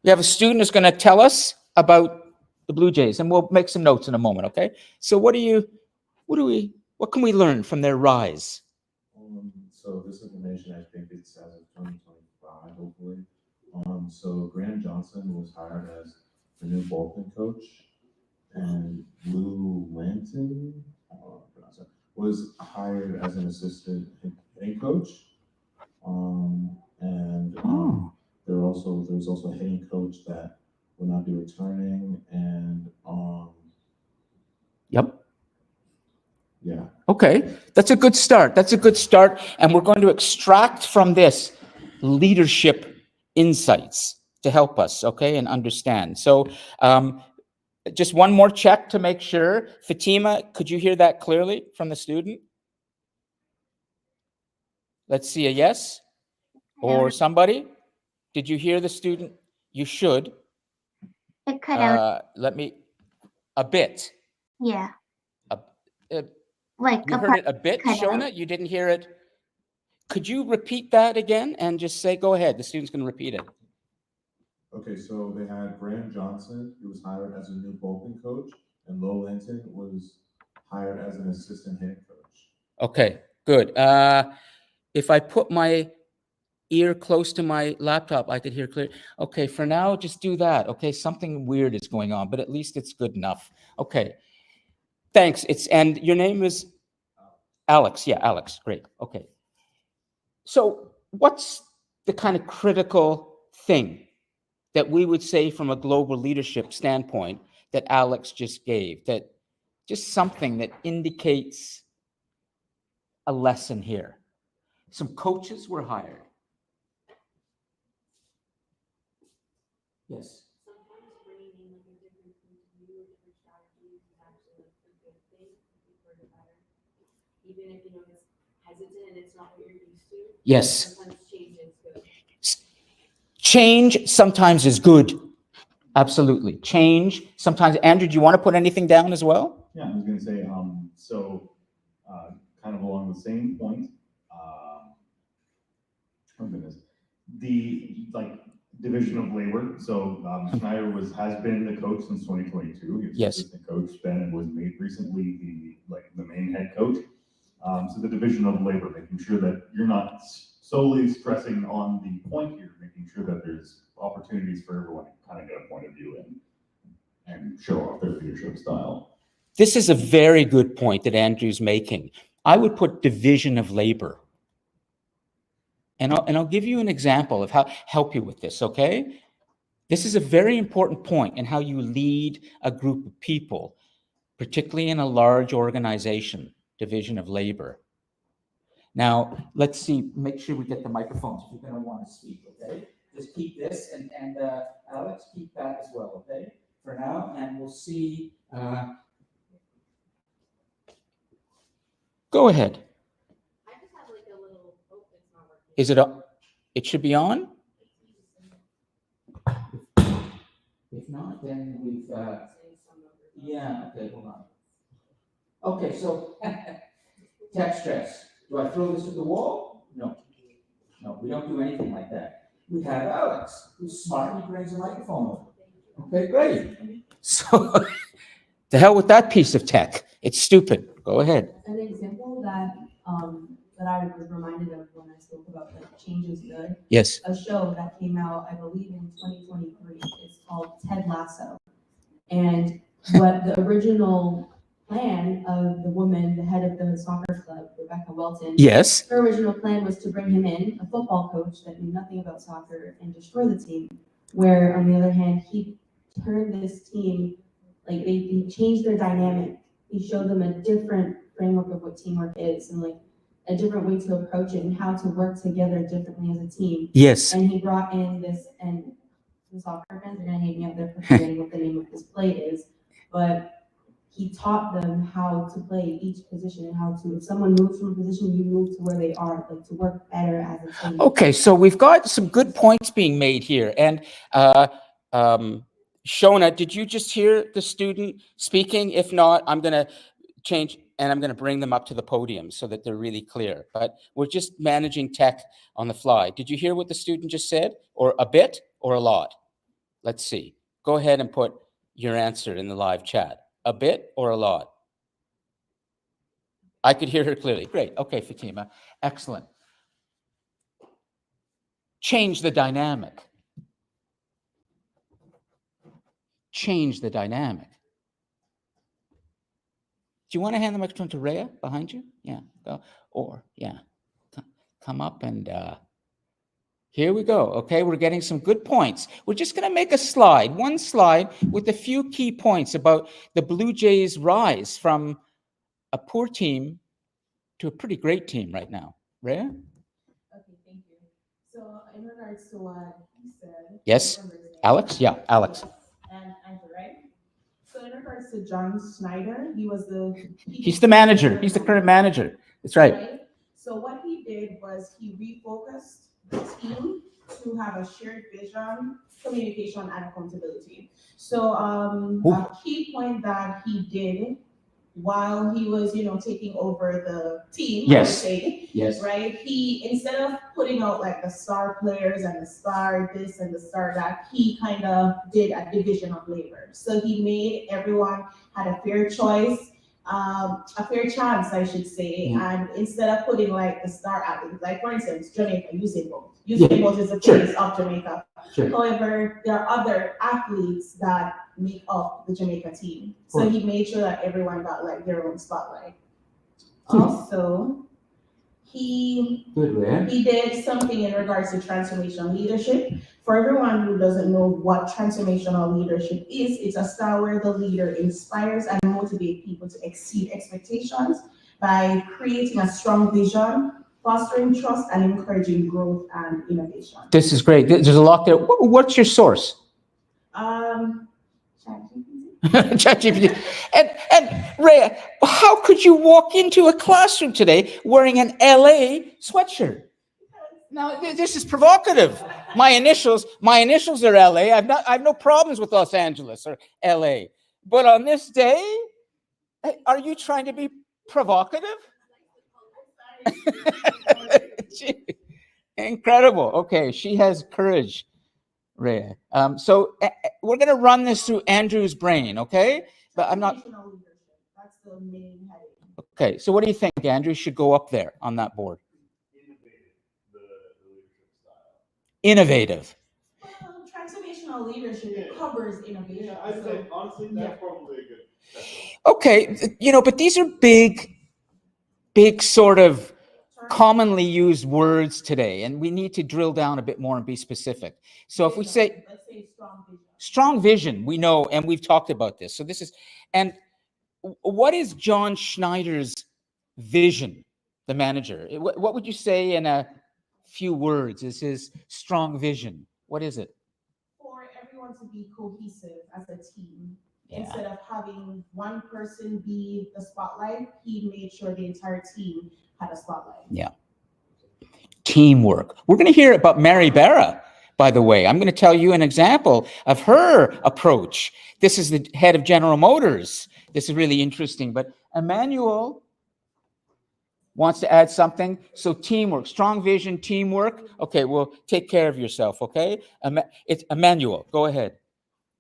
we have a student who's going to tell us about the Blue Jays, and we'll make some notes in a moment. Okay. So what can we learn from their rise? So this information, I think it's as of 2025, hopefully. So Graham Johnson was hired as the new bullpen coach, and Lou Lanton was hired as an assistant hitting coach. There was also a hitting coach that will not be returning, and Yep. yeah. Okay, that's a good start. And we're going to extract from this leadership insights to help us, okay, and understand. So just one more check to make sure. Fatima, could you hear that clearly from the student? Let's see a yes. Or somebody. Did you hear the student? You should. It cut out. A bit. Yeah. You heard it a bit, Shona? You didn't hear it? Could you repeat that again and just say, go ahead, the student's going to repeat it. Okay, so they had Graham Johnson, who was hired as a new bullpen coach, and Lou Lanton was hired as an assistant hitting coach. Okay, good. If I put my ear close to my laptop, I could hear clear. Okay, for now, just do that. Okay, something weird is going on, but at least it's good enough. Okay, thanks. And your name is Alex. Yeah, Alex. Great. Okay. So what's the kind of critical thing that we would say from a global leadership standpoint that Alex just gave? That just something that indicates a lesson here. Some coaches were hired. Yes. Sometimes bringing in like a different point of view or different strategies is actually like a good thing for the better. Even if it's hesitant and it's not what you're used to. Yes. Sometimes change is good. Change sometimes is good. Absolutely. Change. Sometimes, Andrew, do you want to put anything down as well? Yeah, I was going to say, kind of along the same point, oh goodness, the division of labor. So Schneider has been the coach since 2022. He was Yes. assistant coach. Ben was made recently the main head coach. So the division of labor, making sure that you're not solely stressing on the point here, making sure that there's opportunities for everyone to kind of get a point of view and show off their leadership style. This is a very good point that Andrew's making. I would put division of labor. And I'll give you an example of how help you with this, okay? This is a very important point in how you lead a group of people, particularly in a large organization, division of labor. Now, let's see, make sure we get the microphones if you're going to want to speak, okay? Just keep this, and Alex, keep that as well, okay? For now, and we'll see. Go ahead. I just have like a little, oh, it's not working. Is it up? It should be on? If not, then we've, yeah, okay, hold on. Okay, so, tech stress. Do I throw this at the wall? No. No, we don't do anything like that. We have Alex, who's smart, and he brings a microphone over. Okay, great. So, the hell with that piece of tech. It's stupid. Go ahead. An example that I was reminded of when I spoke about change is good. Yes. A show that came out, I believe, in 2023. It's called Ted Lasso. And what the original plan of the woman, the head of the soccer club, Rebecca Welton. Yes. Her original plan was to bring him in, a football coach that knew nothing about soccer, and destroy the team. Where, on the other hand, he turned this team, like they changed their dynamic. He showed them a different framework of what teamwork is, and like a different way to approach it and how to work together differently as a team. Yes. And he brought in this, and the soccer fans are gonna hate me out there for forgetting what the name of this play is, but he taught them how to play each position and how to, if someone moves from a position, you move to where they are, like to work better as a team. Okay, so we've got some good points being made here. And Shona, did you just hear the student speaking? If not, I'm going to change and I'm going to bring them up to the podium so that they're really clear. But we're just managing tech on the fly. Did you hear what the student just said? Or a bit or a lot? Let's see. Go ahead and put your answer in the live chat. A bit or a lot? I could hear her clearly. Great. Okay, Fatima. Excellent. Change the dynamic. Change the dynamic. Do you want to hand the microphone to Rhea behind you? Yeah. Go. Or, yeah. Come up and here we go. Okay, we're getting some good points. We're just going to make a slide, one slide with a few key points about the Blue Jays' rise from a poor team to a pretty great team right now. Rhea? Okay, thank you. So in regards to what you said. Yes. Alex? Yeah, Alex. And Andrew, right? So in regards to John Schneider, He's the manager. He's the current manager. That's right. So what he did was he refocused the team to have a shared vision, communication, and accountability. So a key point that he did while he was, taking over the team, yes, right? He, instead of putting out like the star players and the star this and the star that, he kind of did a division of labor. So he made everyone had a fair choice, a fair chance, I should say. And instead of putting like the star athletes, like for instance, Jamaica, Usain Bolt. Usain Bolt is the face of Jamaica. However, there are other athletes that make up the Jamaica team. So he made sure that everyone got like their own spotlight. Also, he did something in regards to transformational leadership. For everyone who doesn't know what transformational leadership is, it's a style where the leader inspires and motivates people to exceed expectations by creating a strong vision, fostering trust, and encouraging growth and innovation. This is great. There's a lot there. What's your source? ChatGPT. And Rhea, how could you walk into a classroom today wearing an LA sweatshirt? Now, this is provocative. My initials are LA. I have no problems with Los Angeles or LA. But on this day, are you trying to be provocative? Incredible. Okay, she has courage, Rhea. So we're going to run this through Andrew's brain, okay? But I'm not. That's the main heading. Okay, so what do you think, Andrew? Should go up there on that board. Innovative. Well, transformational leadership covers innovation. Yeah, I'd say honestly that's probably a good. Okay, but these are big sort of commonly used words today, and we need to drill down a bit more and be specific. So if we say, let's say strong vision, we know, and we've talked about this. So this is, and what is John Schneider's vision, the manager? What would you say in a few words is his strong vision? What is it? For everyone to be cohesive as a team. Instead of having one person be the spotlight, he made sure the entire team had a spotlight. Yeah. Teamwork. We're going to hear about Mary Barra, by the way. I'm going to tell you an example of her approach. This is the head of General Motors. This is really interesting. But Emmanuel wants to add something. So teamwork, strong vision, teamwork. Okay, well, take care of yourself, okay? It's Emmanuel. Go ahead.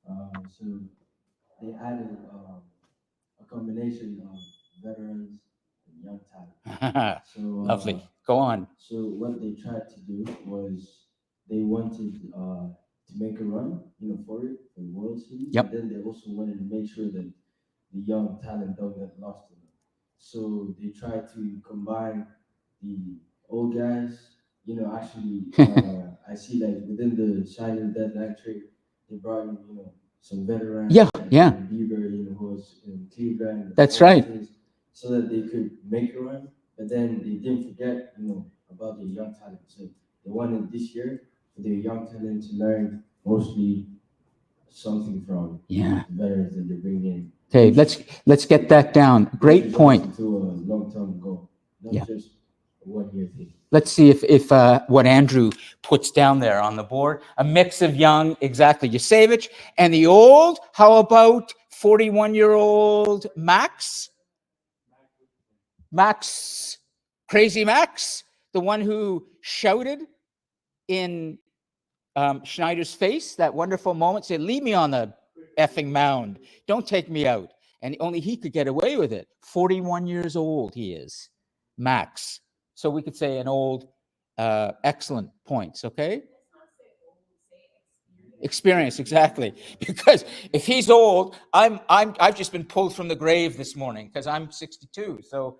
So they added a combination of veterans and young talent. So lovely. Go on. So what they tried to do was they wanted to make a run, for it, for the World Series. Yep. And then they also wanted to make sure that the young talent don't get lost in it. So they tried to combine the old guys. Actually, I see that within the signing deadline trade, they brought in, some veterans. Yeah. Bieber, who was in Cleveland. That's right. So that they could make a run, but then they didn't forget, about the young talent. So they wanted this year for the young talent to learn mostly something from the veterans that they bring in. Okay, let's get that down. Great point. To a long-term goal, not just a one-year thing. Let's see if what Andrew puts down there on the board. A mix of young, exactly, Yasevich, and the old. How about 41-year-old Max? Crazy Max, the one who shouted in Schneider's face, that wonderful moment, said, "Leave me on the effing mound. Don't take me out." And only he could get away with it. 41 years old he is, Max. So we could say an old, excellent points, okay? Experience, exactly. Because if he's old, I've just been pulled from the grave this morning because I'm 62. So,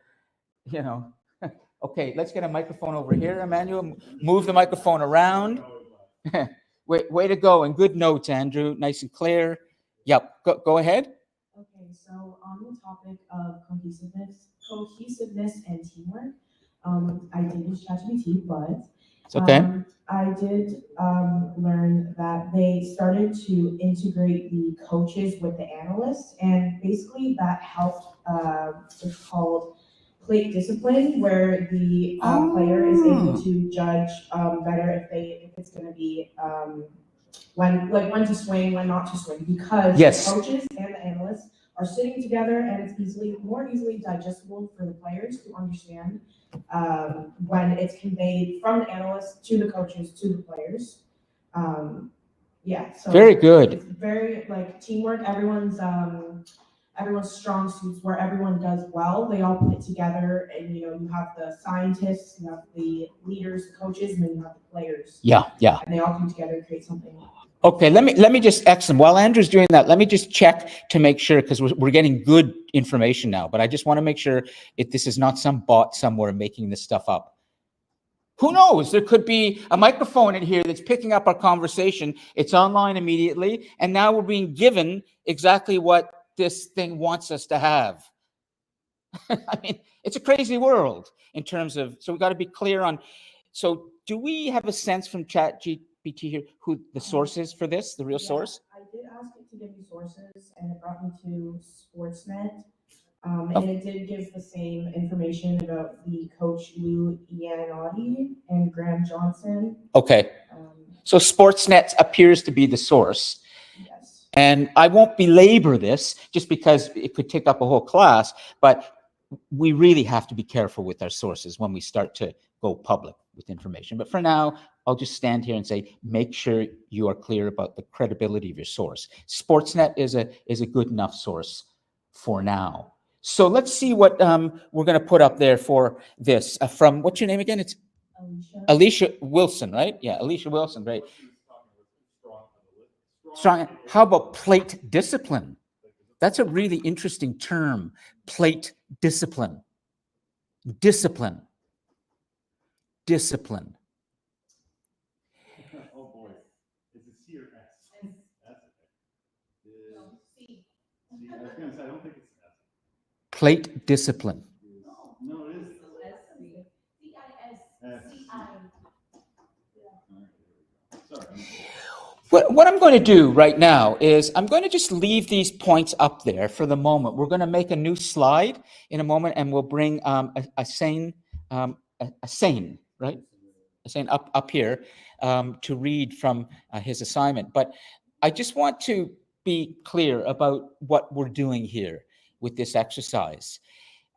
okay, let's get a microphone over here, Emmanuel. Move the microphone around. Way to go, and good notes, Andrew. Nice and clear. Yep, go ahead. Okay, so on the topic of cohesiveness and teamwork, I did use ChatGPT, but it's okay. I did learn that they started to integrate the coaches with the analysts, and basically that helped. It's called plate discipline, where the player is able to judge better if it's going to be when to swing, when not to swing, because the coaches and the analysts are sitting together, and it's more easily digestible for the players to understand when it's conveyed from the analysts to the coaches to the players. So very good. It's very teamwork. Everyone's strong suits where everyone does well. They all put it together, and you have the scientists, you have the leaders, the coaches, and then you have the players. Yeah. And they all come together to create something. Okay, let me just, excellent. While Andrew's doing that, let me just check to make sure, because we're getting good information now, but I just want to make sure this is not some bot somewhere making this stuff up. Who knows? There could be a microphone in here that's picking up our conversation. It's online immediately, and now we're being given exactly what this thing wants us to have. I mean, it's a crazy world in terms of, so we've got to be clear on, so do we have a sense from ChatGPT here who the source is for this, the real source? I did ask it to give me sources, and it brought me to Sportsnet. And it did give the same information about the coach Lou Iannotti and Graham Johnson. Okay. So Sportsnet appears to be the source. Yes. And I won't belabor this just because it could take up a whole class, but we really have to be careful with our sources when we start to go public with information. But for now, I'll just stand here and say, make sure you are clear about the credibility of your source. Sportsnet is a good enough source for now. So let's see what we're going to put up there for this. From, what's your name again? It's Alicia Wilson, right? Yeah, Alicia Wilson, great. Strong. How about plate discipline? That's a really interesting term, plate discipline. Discipline. Discipline. Oh boy, is it C or S? That's okay. No, C. I was gonna say, I don't think it's S. Plate discipline. No, it is. C-I-S-C-I. Sorry. What I'm going to do right now is I'm going to just leave these points up there for the moment. We're going to make a new slide in a moment, and we'll bring a sane, right? A sane up here to read from his assignment. But I just want to be clear about what we're doing here with this exercise.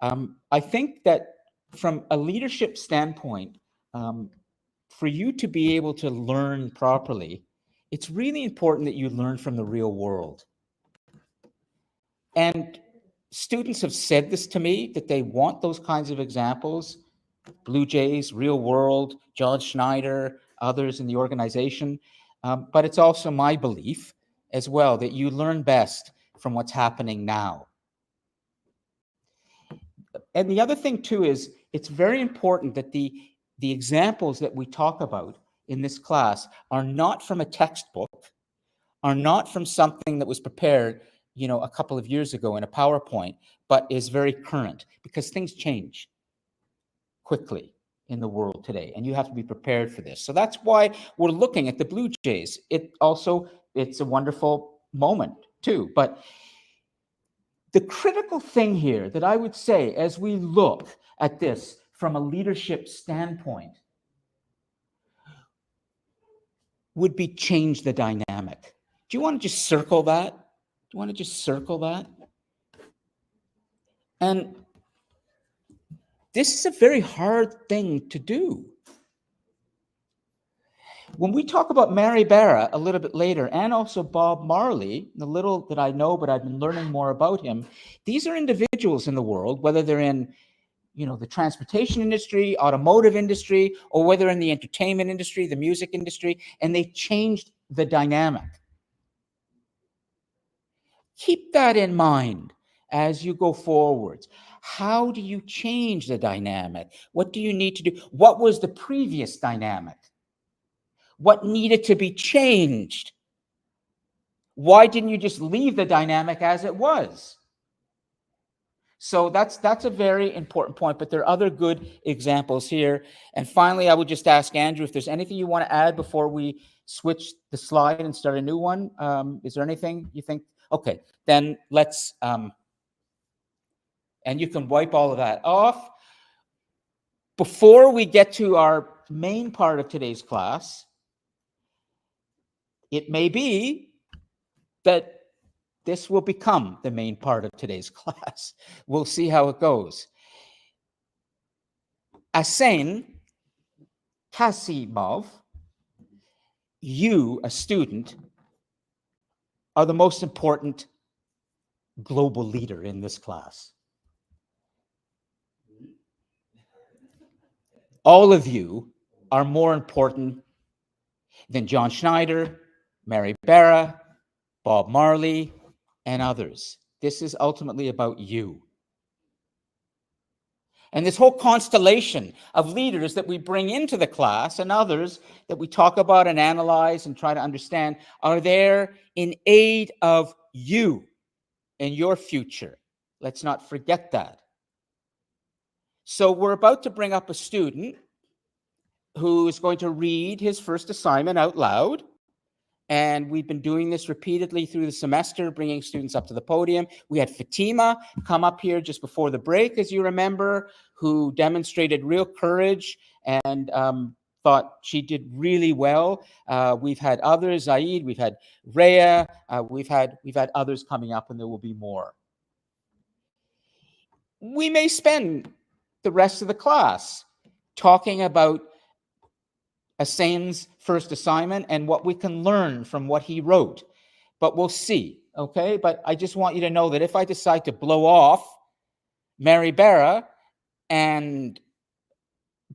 I think that from a leadership standpoint, for you to be able to learn properly, it's really important that you learn from the real world. And students have said this to me, that they want those kinds of examples, Blue Jays, real world, John Schneider, others in the organization. But it's also my belief as well that you learn best from what's happening now. And the other thing too is it's very important that the examples that we talk about in this class are not from a textbook, are not from something that was prepared, a couple of years ago in a PowerPoint, but is very current, because things change quickly in the world today, and you have to be prepared for this. So that's why we're looking at the Blue Jays. It's a wonderful moment too, but the critical thing here that I would say as we look at this from a leadership standpoint would be change the dynamic. Do you want to just circle that? Do you want to just circle that? And this is a very hard thing to do. When we talk about Mary Barra a little bit later, and also Bob Marley, the little that I know, but I've been learning more about him, these are individuals in the world, whether they're in the transportation industry, automotive industry, or whether in the entertainment industry, the music industry, and they changed the dynamic. Keep that in mind as you go forwards. How do you change the dynamic? What do you need to do? What was the previous dynamic? What needed to be changed? Why didn't you just leave the dynamic as it was? So that's a very important point, but there are other good examples here. And finally, I would just ask Andrew if there's anything you want to add before we switch the slide and start a new one. Is there anything you think? Okay, then let's, and you can wipe all of that off. Before we get to our main part of today's class, it may be that this will become the main part of today's class. We'll see how it goes. Asen Kasimov, you, a student, are the most important global leader in this class. All of you are more important than John Schneider, Mary Barra, Bob Marley, and others. This is ultimately about you. And this whole constellation of leaders that we bring into the class and others that we talk about and analyze and try to understand are there in aid of you and your future. Let's not forget that. So we're about to bring up a student who is going to read his first assignment out loud. And we've been doing this repeatedly through the semester, bringing students up to the podium. We had Fatima come up here just before the break, as you remember, who demonstrated real courage and thought she did really well. We've had others, Zaid, we've had Rhea, we've had others coming up, and there will be more. We may spend the rest of the class talking about Hussain's first assignment and what we can learn from what he wrote, but we'll see, okay? But I just want you to know that if I decide to blow off Mary Barra and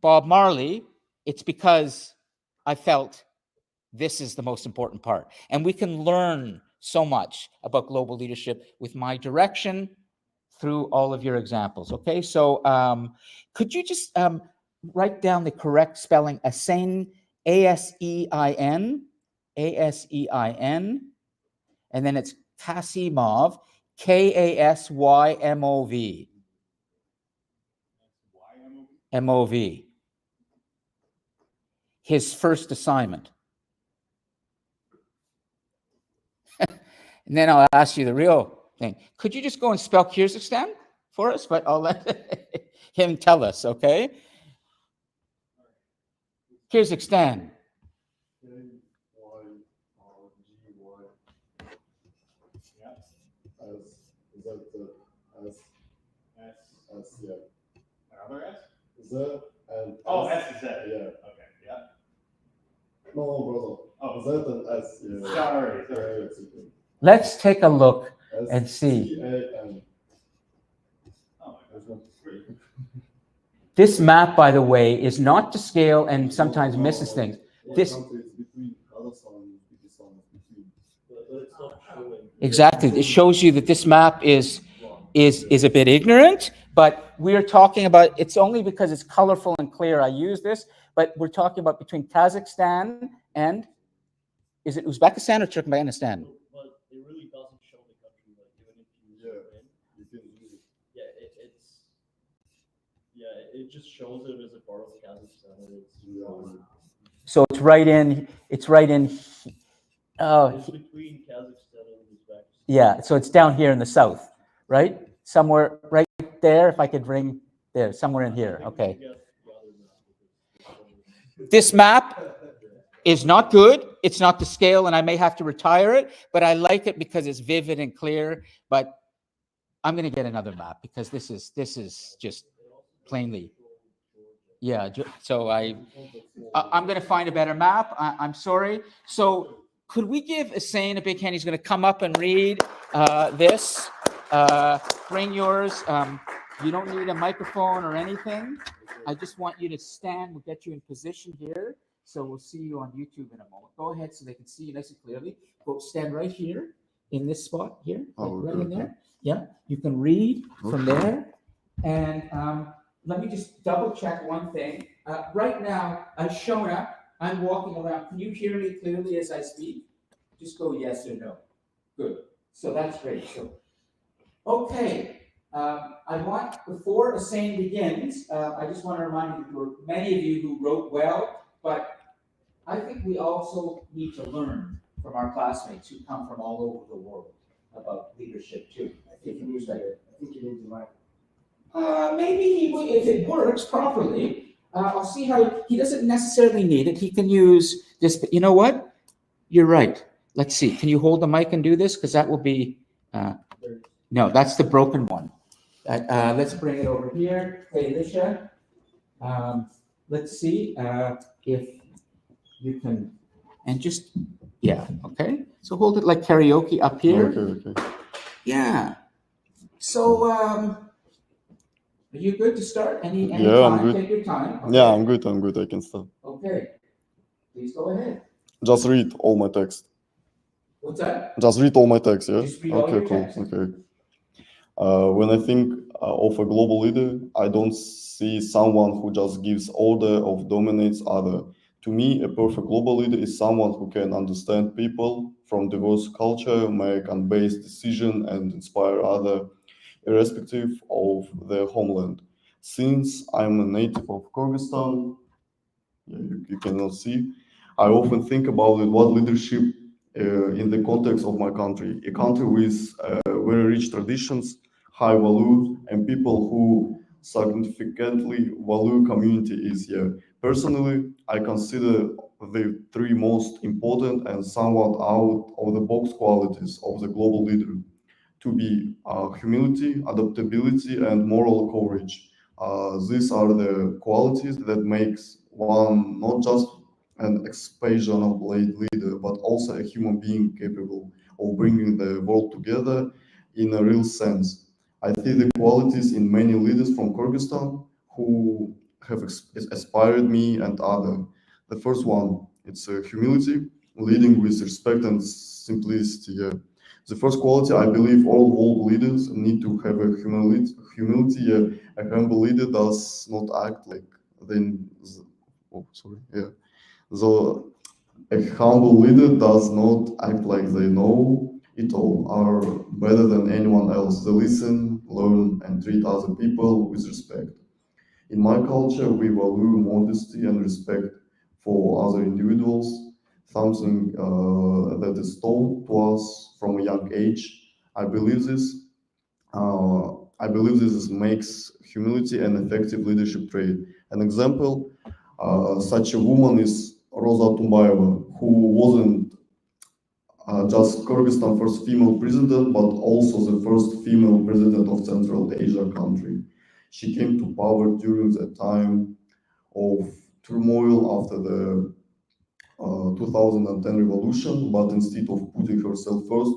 Bob Marley, it's because I felt this is the most important part. And we can learn so much about global leadership with my direction through all of your examples, okay? So could you just write down the correct spelling, Hussain, A-S-E-I-N, A-S-E-I-N, and then it's Kasimov, K-A-S-Y-M-O-V. M-O-V. His first assignment. And then I'll ask you the real thing. Could you just go and spell Kyrgyzstan for us? But I'll let him tell us, okay? Kyrgyzstan. Another S? Z and oh, S. S is Z. Yeah. Okay, yeah. No, brother. Oh. Z and S. Yeah. Sorry. Yeah, Let's take a look S, and see. C-A-N. Oh my God. This map, by the way, is not to scale and sometimes misses things. This exactly. It shows you that this map is a bit ignorant, but we're talking about, it's only because it's colorful and clear I use this, but we're talking about between Kazakhstan and, is it Uzbekistan or Turkmenistan? But it really doesn't show the country, like even if you zoom in. It just shows it as a part of Kazakhstan. So it's right in, it's between Kazakhstan and Uzbekistan. Yeah, so it's down here in the south, right? Somewhere right there, if I could bring there, somewhere in here, okay. This map is not good. It's not to scale, and I may have to retire it, but I like it because it's vivid and clear. But I'm going to get another map because this is just plainly, yeah. So I'm going to find a better map. I'm sorry. So could we give Hussain a big hand? He's going to come up and read this. Bring yours. You don't need a microphone or anything. I just want you to stand. We'll get you in position here. So we'll see you on YouTube in a moment. Go ahead so they can see you nice and clearly. Go stand right here in this spot here, right in there. Yeah, you can read from there. And let me just double check one thing. Right now, I've shown up. I'm walking around. Can you hear me clearly as I speak? Just go yes or no. Good. So that's great. So, okay. I want, before Hussain begins, I just want to remind you, there were many of you who wrote well, but I think we also need to learn from our classmates who come from all over the world about leadership too. I think you need the mic. Maybe he will, if it works properly. I'll see how, he doesn't necessarily need it. He can use this, but you know what? You're right. Let's see. Can you hold the mic and do this? Because that will be, no, that's the broken one. Let's bring it over here. Hey, Alicia. Let's see if you can, and just, yeah, okay. So hold it like karaoke up here. Okay. Yeah. So, are you good to start? Any Yeah, time? I'm good. Take your time. Okay. Yeah, I'm good. I can start. Okay. Please go ahead. Just read all my text. What's that? Just read all my text, yeah? Just read all Okay, your cool. text. Okay. When I think of a global leader, I don't see someone who just gives order or dominates other. To me, a perfect global leader is someone who can understand people from diverse culture, make unbiased decisions, and inspire others, irrespective of their homeland. Since I'm a native of Kyrgyzstan, you cannot see, I often think about what leadership in the context of my country, a country with very rich traditions, high values, and people who significantly value community is here. Personally, I consider the three most important and somewhat out of the box qualities of the global leader to be humility, adaptability, and moral courage. These are the qualities that makes one not just an exceptional leader, but also a human being capable of bringing the world together in a real sense. I see the qualities in many leaders from Kyrgyzstan who have inspired me and others. The first one, it's humility, leading with respect and simplicity. Yeah. The first quality I believe all world leaders need to have a humility. A humble leader does not act like they. Oh, sorry. Yeah. So a humble leader does not act like they know it all, are better than anyone else. They listen, learn, and treat other people with respect. In my culture, we value modesty and respect for other individuals, something that is taught to us from a young age. I believe this. I believe this makes humility an effective leadership trait. An example, such a woman is Rosa Tumbaeva, who wasn't just Kyrgyzstan first female president, but also the first female president of Central Asia country. She came to power during the time of turmoil after the 2010 revolution, but instead of putting herself first,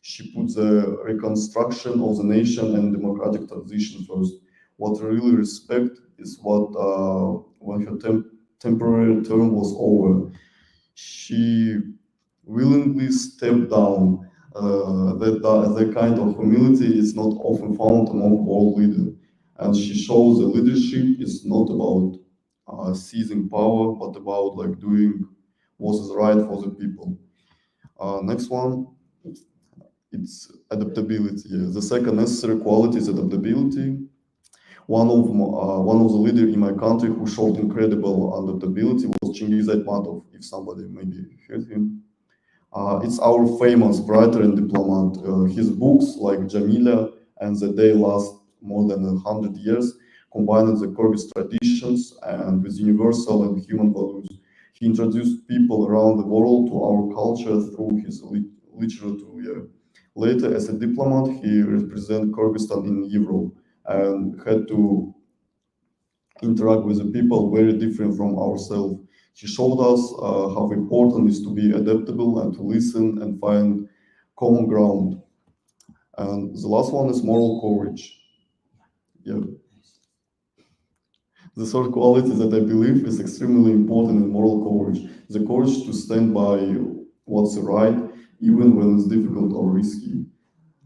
she put the reconstruction of the nation and democratic transition first. What I really respect is what when her temporary term was over, she willingly stepped down. That kind of humility is not often found among world leaders, and she shows that leadership is not about seizing power, but about like doing what is right for the people. Next one, it's adaptability. Yeah. The second necessary quality is adaptability. One of the leaders in my country who showed incredible adaptability was Chingiz Aytmatov. If somebody maybe heard him, it's our famous writer and diplomat. His books like Jamila and The Day Last More Than 100 Years combined the Kyrgyz traditions and with universal and human values. He introduced people around the world to our culture through his literature. Yeah. Later, as a diplomat, he represented Kyrgyzstan in Europe and had to interact with the people very different from ourselves. He showed us how important it is to be adaptable and to listen and find common ground. And the last one is moral courage. Yeah. The third quality that I believe is extremely important in moral courage, the courage to stand by what's right, even when it's difficult or risky.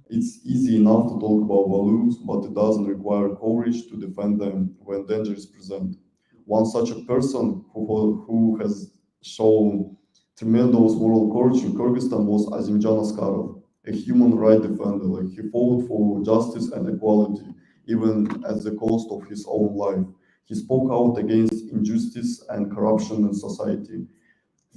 It's easy enough to talk about values, but it doesn't require courage to defend them when danger is present. One such a person who has shown tremendous moral courage in Kyrgyzstan was Azimjan Askarov, a human rights defender. Like he fought for justice and equality, even at the cost of his own life. He spoke out against injustice and corruption in society.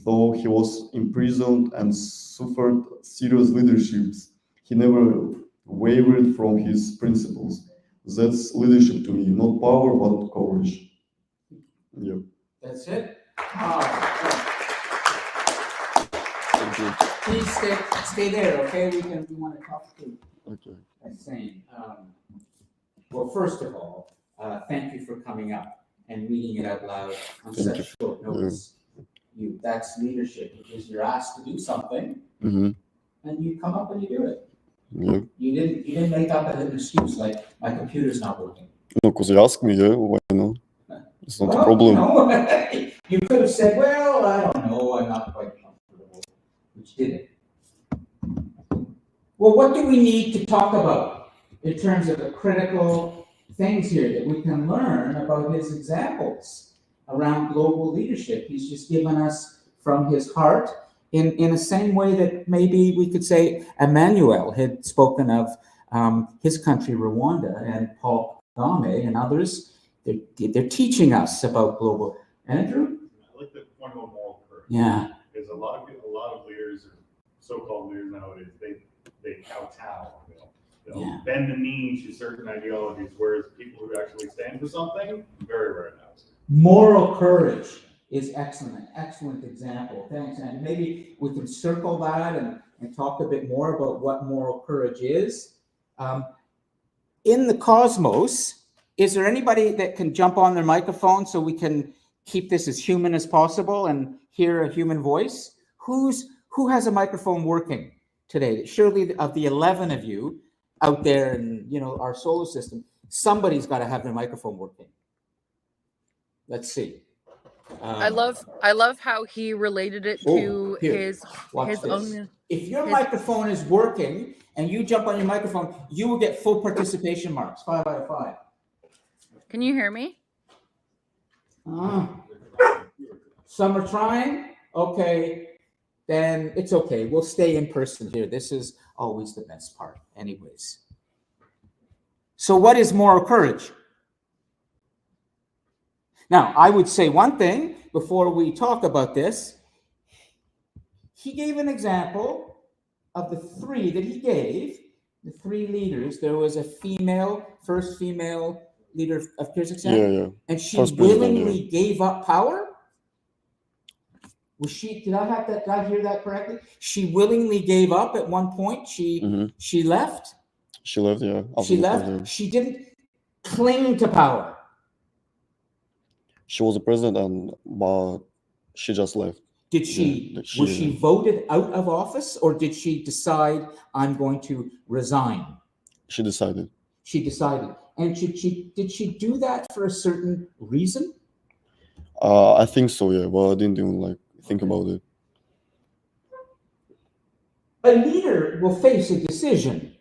Though he was imprisoned and suffered serious leaderships, he never wavered from his principles. That's leadership to me, not power, but courage. Yep. That's it. Please stay there, okay? We want to talk to Okay. Hussein. Well, first of all, thank you for coming up and reading it out loud on Thank such short notice. That's leadership, because you're asked to do something, and you come up and you do it. Yeah. You didn't make up an excuse like my computer's not working. No, because you asked me, yeah, why not? It's not a Well, problem. You could have said, well, I don't know, I'm not quite comfortable, which didn't. Well, what do we need to talk about in terms of the critical things here that we can learn about his examples around global leadership? He's just given us from his heart in the same way that maybe we could say Emmanuel had spoken of his country, Rwanda, and Paul Kagame and others. They're teaching us about global. Andrew? I like the point about moral courage. Yeah. Because a lot of leaders, or so-called leaders nowadays, they kowtow. They'll bend the knee to certain ideologies, whereas people who actually stand for something, very rare now. Moral courage. is excellent, an excellent example. Thanks, and maybe we can circle that and talk a bit more about what moral courage is. In the cosmos, is there anybody that can jump on their microphone so we can keep this as human as possible and hear a human voice? Who has a microphone working today? Surely of the 11 of you out there in our solar system, somebody's got to have their microphone working. Let's see. I love how he related it to his Watch this. own. If your microphone is working and you jump on your microphone, you will get full participation marks, 5 out of 5. Can you hear me? Some are trying. Okay, then it's okay. We'll stay in person here. This is always the best part, anyways. So, what is moral courage? Now, I would say one thing before we talk about this. He gave an example of the three that he gave, the three leaders. There was a first female leader of Kyrgyzstan, and she willingly gave up power. Was she? Did I hear that correctly? She willingly gave up at one point. She left. She left, yeah. She left. She didn't cling to power. She was the president, but she just left. Was she voted out of office, or did she decide, I'm going to resign? She decided. She decided. And did she do that for a certain reason? I think so, yeah. But I didn't even think about it. A leader will face a decision.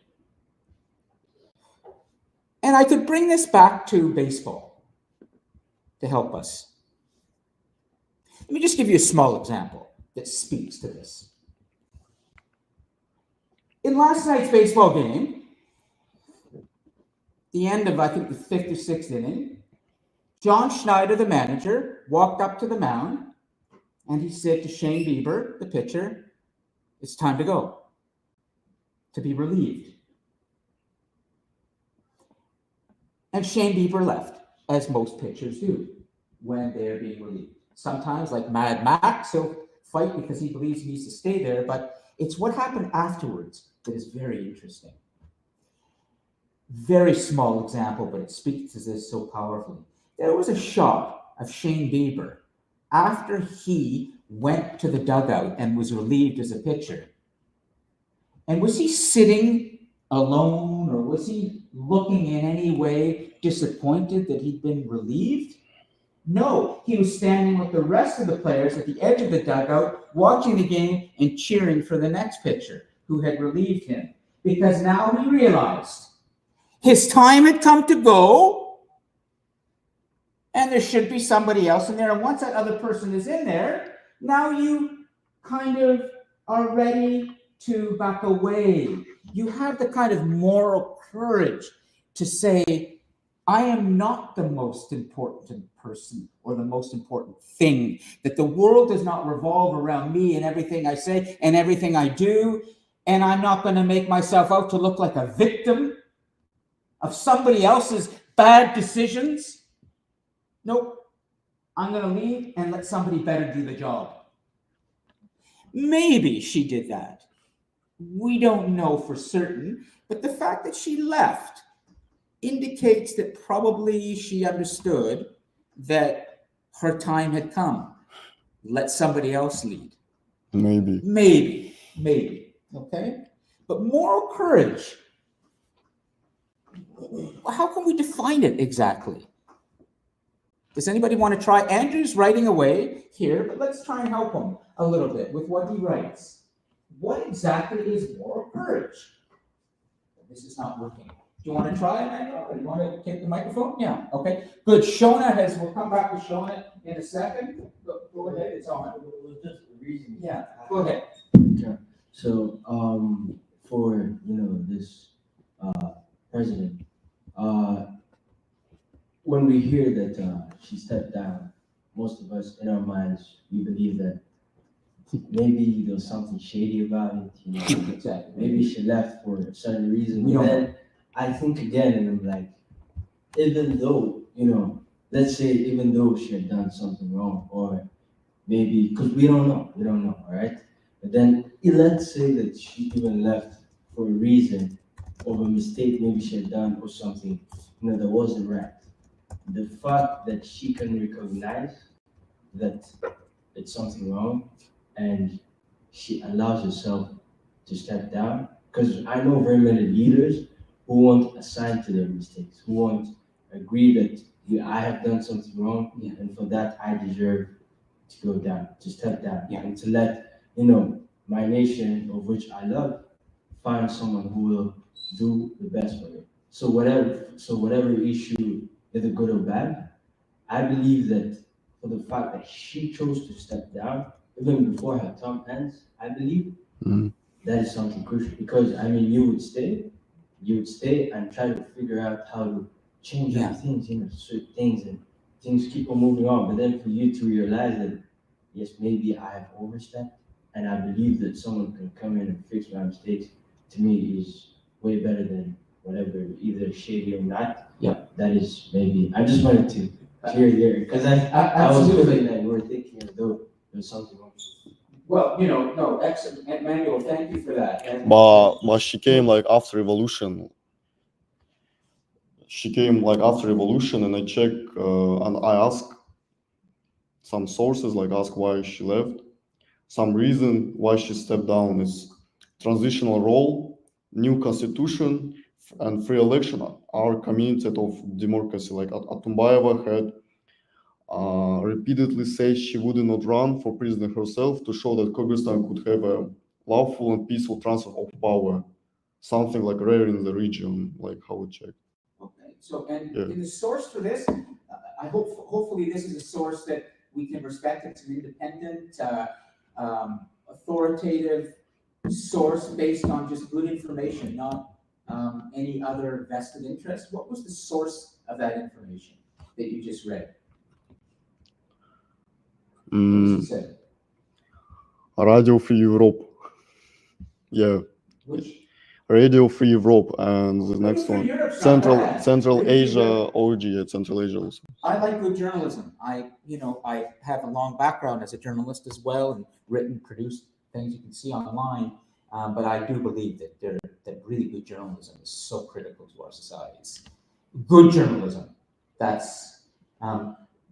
And I could bring this back to baseball to help us. Let me just give you a small example that speaks to this. In last night's baseball game, the end of, I think, the 5th or 6th inning, John Schneider, the manager, walked up to the mound and he said to Shane Bieber, the pitcher, it's time to go, to be relieved. And Shane Bieber left, as most pitchers do when they're being relieved. Sometimes, like Mad Max, he'll fight because he believes he needs to stay there, but it's what happened afterwards that is very interesting. Very small example, but it speaks to this so powerfully. There was a shot of Shane Bieber after he went to the dugout and was relieved as a pitcher. And was he sitting alone, or was he looking in any way disappointed that he'd been relieved? No, he was standing with the rest of the players at the edge of the dugout, watching the game and cheering for the next pitcher who had relieved him. Because now he realized his time had come to go, and there should be somebody else in there. And once that other person is in there, now you kind of are ready to back away. You have the kind of moral courage to say, I am not the most important person or the most important thing, that the world does not revolve around me and everything I say and everything I do, and I'm not going to make myself out to look like a victim of somebody else's bad decisions. Nope. I'm going to leave and let somebody better do the job. Maybe she did that. We don't know for certain, but the fact that she left indicates that probably she understood that her time had come. Let somebody else lead. Maybe. Okay? But moral courage, how can we define it exactly? Does anybody want to try? Andrew's writing away here, but let's try and help him a little bit with what he writes. What exactly is moral courage? This is not working. Do you want to try it, Andrew? Or do you want to take the microphone? Yeah, okay. Good. Shona we'll come back to Shona in a second. Go ahead, it's on. Yeah, go ahead. Yeah. So, for, this president, when we hear that she stepped down, most of us in our minds, we believe that maybe there was something shady about it, Exactly. Maybe she left for a certain reason. But then I think again, and I'm like, even though, let's say even though she had done something wrong, or maybe because we don't know, all right? But then let's say that she even left for a reason of a mistake maybe she had done or something, that wasn't right. The fact that she can recognize that it's something wrong and she allows herself to step down. Because I know very many leaders who won't assign to their mistakes, who won't agree that I have done something wrong, and for that I deserve to go down, to step down, and to let my nation, of which I love, find someone who will do the best for it. So whatever issue, either good or bad, I believe that for the fact that she chose to step down even before her term ends, I believe that is something crucial because you would stay and try to figure out how to change things, certain things, and things keep on moving on. But then for you to realize that yes, maybe I have overstepped, and I believe that someone can come in and fix my mistakes, to me is way better than whatever, either shady or not. Yeah, that is maybe. I just wanted to hear there because I was feeling that we were thinking as though there's something wrong. Well, no, excellent, Manuel, thank you for that. But she came like after revolution. She came like after revolution, and I check and I ask some sources, like ask why she left. Some reason why she stepped down is transitional role, new constitution, and free election are committed of democracy. Like Atumbayeva had repeatedly said she would not run for president herself to show that Kyrgyzstan could have a lawful and peaceful transfer of power, something like rare in the region, like how we check. Okay, so in the source for this, I hopefully this is a source that we can respect. It's an independent, authoritative source based on just good information, not any other vested interest. What was the source of that information that you just read? Radio Free Europe. Yeah. Which? Radio Free Europe, and the next one, Central Asia, OG, Central Asia also. I like good journalism. I have a long background as a journalist as well, and written, produced things you can see online. But I do believe that really good journalism is so critical to our societies. Good journalism, that's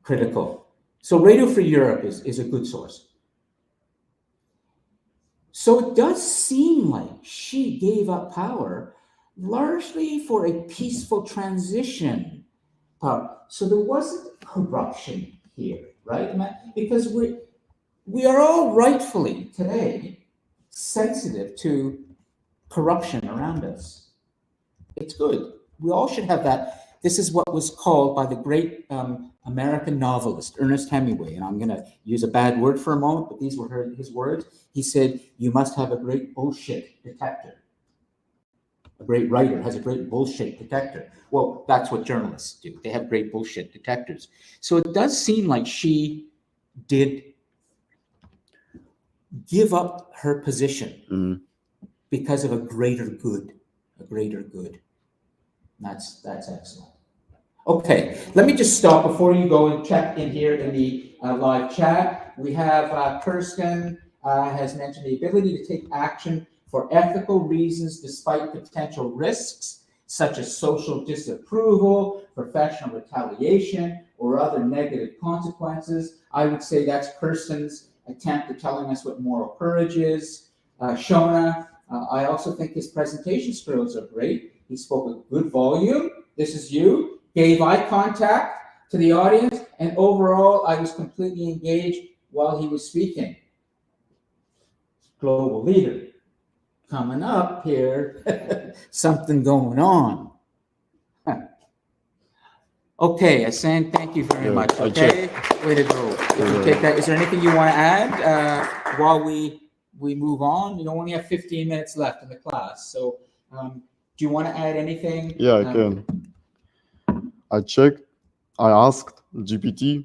critical. So Radio Free Europe is a good source. So it does seem like she gave up power largely for a peaceful transition. So there wasn't corruption here, right? Because we are all rightfully today sensitive to corruption around us. It's good. We all should have that. This is what was called by the great American novelist, Ernest Hemingway, and I'm going to use a bad word for a moment, but these were his words. He said, you must have a great bullshit detector. A great writer has a great bullshit detector. Well, that's what journalists do. They have great bullshit detectors. So it does seem like she did give up her position because of a greater good, That's excellent. Okay, let me just stop before you go and check in here in the live chat. We have Kirsten has mentioned the ability to take action for ethical reasons despite potential risks, such as social disapproval, professional retaliation, or other negative consequences. I would say that's Kirsten's attempt at telling us what moral courage is. Shona, I also think his presentation skills are great. He spoke with good volume. This is you. Gave eye contact to the audience, and overall, I was completely engaged while he was speaking. Global leader. Coming up here, something going on. Okay, Asan, thank you very much. Okay, way to go. Take that. Is there anything you want to add while we move on? You only have 15 minutes left in the class, so do you want to add anything? Yeah, I can. I checked. I asked GPT.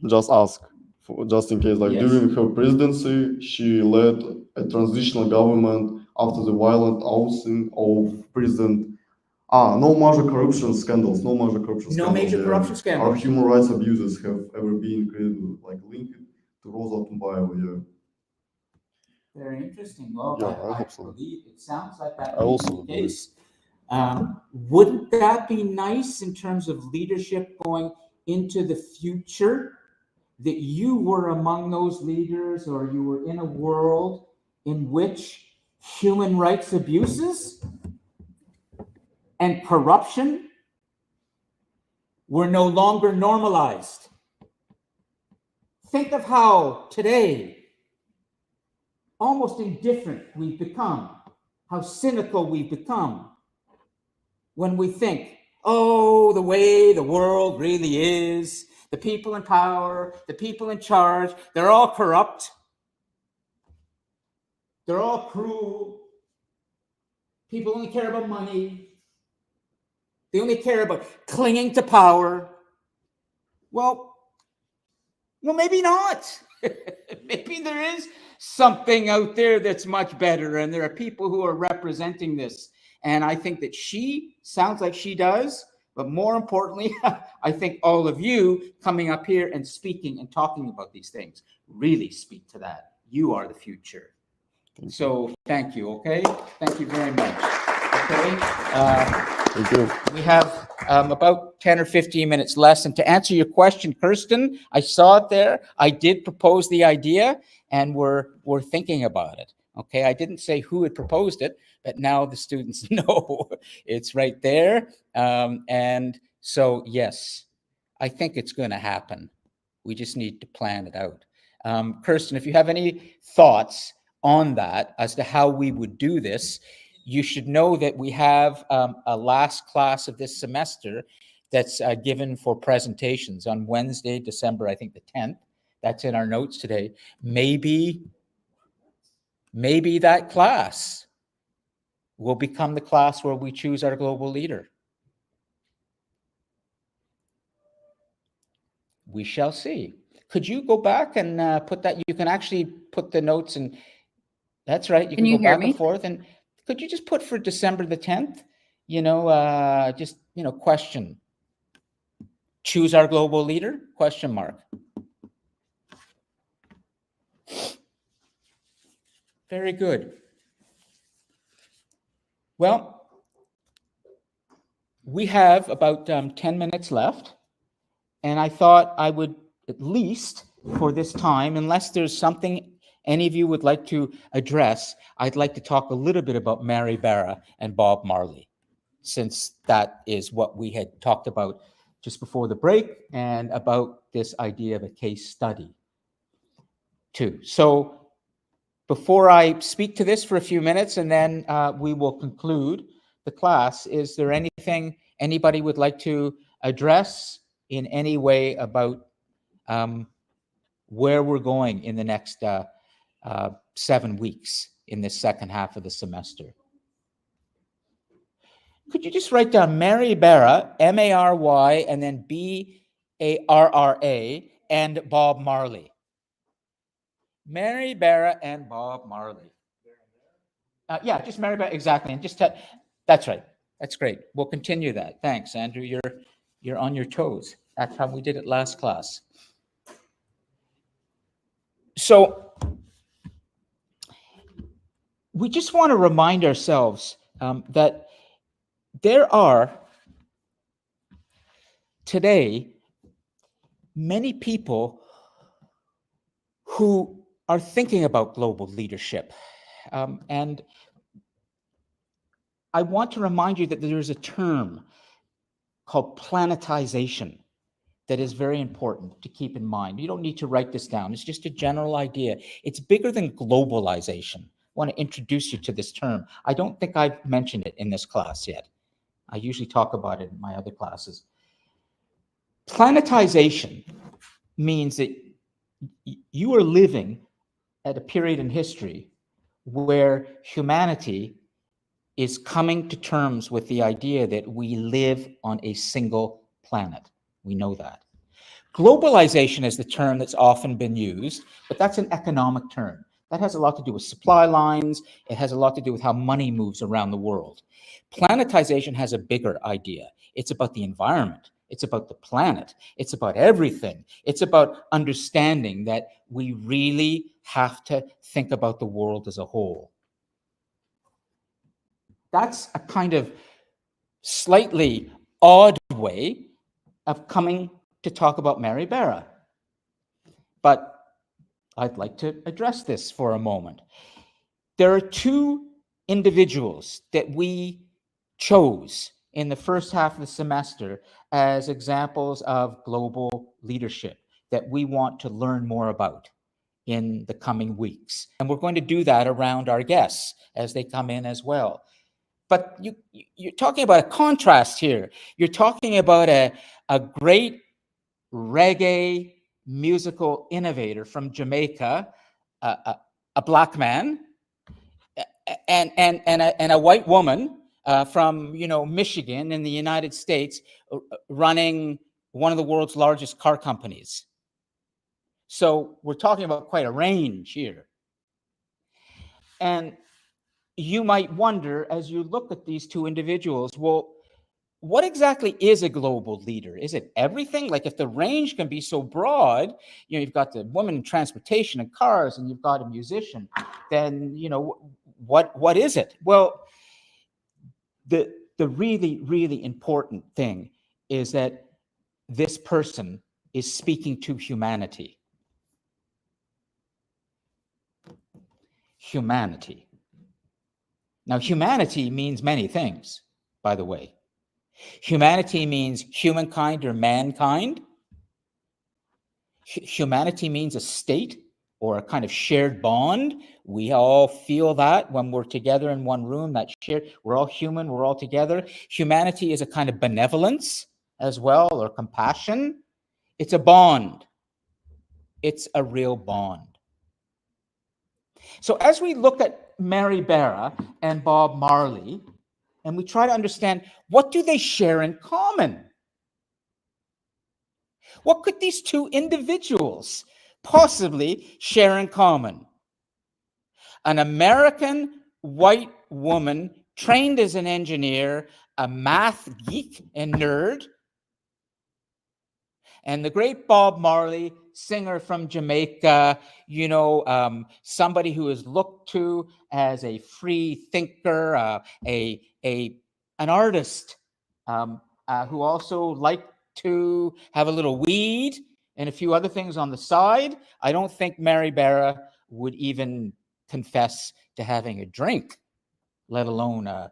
Just in case. Like during her presidency, she led a transitional government after the violent ousting of President. No major corruption scandals. No major corruption scandals. No major corruption scandals. Our human rights abuses have ever been linked grows up in bio, yeah. Very interesting. Well, Yeah, I hope so. believe it sounds like that I may be also the believe. case. Wouldn't that be nice in terms of leadership going into the future? That you were among those leaders, or you were in a world in which human rights abuses and corruption were no longer normalized. Think of how today, almost indifferent we've become, how cynical we've become when we think, oh, the way the world really is, the people in power, the people in charge, they're all corrupt. They're all cruel. People only care about money. They only care about clinging to power. Well, maybe not. Maybe there is something out there that's much better, and there are people who are representing this. And I think that she sounds like she does, but more importantly, I think all of you coming up here and speaking and talking about these things really speak to that. You are the future. So thank you, okay? Thank you very much. Okay. Thank you. We have about 10 or 15 minutes less. And to answer your question, Kirsten, I saw it there. I did propose the idea, and we're thinking about it. Okay, I didn't say who had proposed it, but now the students know it's right there. And so, yes, I think it's going to happen. We just need to plan it out. Kirsten, if you have any thoughts on that as to how we would do this, you should know that we have a last class of this semester that's given for presentations on Wednesday, December, I think the 10th. That's in our notes today. Maybe that class will become the class where we choose our global leader. We shall see. Could you go back and put that? You can actually put the notes in. That's right. You can go back and forth. And could you just put for December the 10th, question. Choose our global leader? Question mark. Very good. Well, we have about 10 minutes left. And I thought I would, at least for this time, unless there's something any of you would like to address, I'd like to talk a little bit about Mary Barra and Bob Marley, since that is what we had talked about just before the break, and about this idea of a case study too. So before I speak to this for a few minutes, and then we will conclude the class, is there anything anybody would like to address in any way about where we're going in the next 7 weeks in this second half of the semester? Could you just write down Mary Barra, M-A-R-Y, and then B-A-R-R-A, and Bob Marley? Mary Barra and Bob Marley. Yeah, just Mary Barra, exactly. And just that's right. That's great. We'll continue that. Thanks, Andrew. You're on your toes. That's how we did it last class. So we just want to remind ourselves that there are today many people who are thinking about global leadership. And I want to remind you that there's a term called planetization that is very important to keep in mind. You don't need to write this down. It's just a general idea. It's bigger than globalization. I want to introduce you to this term. I don't think I've mentioned it in this class yet. I usually talk about it in my other classes. Planetization means that you are living at a period in history where humanity is coming to terms with the idea that we live on a single planet. We know that. Globalization is the term that's often been used, but that's an economic term. That has a lot to do with supply lines. It has a lot to do with how money moves around the world. Planetization has a bigger idea. It's about the environment. It's about the planet. It's about everything. It's about understanding that we really have to think about the world as a whole. That's a kind of slightly odd way of coming to talk about Mary Barra. But I'd like to address this for a moment. There are two individuals that we chose in the first half of the semester as examples of global leadership that we want to learn more about in the coming weeks. And we're going to do that around our guests as they come in as well. But you're talking about a contrast here. You're talking about a great reggae musical innovator from Jamaica, a black man, and a white woman from Michigan in the United States, running one of the world's largest car companies. So we're talking about quite a range here. And you might wonder, as you look at these two individuals, well, what exactly is a global leader? Is it everything? Like, if the range can be so broad, you've got the woman in transportation and cars, and you've got a musician, then, what is it? Well, the really, really important thing is that this person is speaking to humanity. Humanity. Now, humanity means many things, by the way. Humanity means humankind or mankind. Humanity means a state or a kind of shared bond. We all feel that when we're together in one room, that shared, we're all human, we're all together. Humanity is a kind of benevolence as well, or compassion. It's a bond. It's a real bond. So as we look at Mary Barra and Bob Marley, and we try to understand, what do they share in common? What could these two individuals possibly share in common? An American white woman trained as an engineer, a math geek and nerd, and the great Bob Marley, singer from Jamaica, somebody who is looked to as a free thinker, an artist, who also liked to have a little weed and a few other things on the side. I don't think Mary Barra would even confess to having a drink, let alone a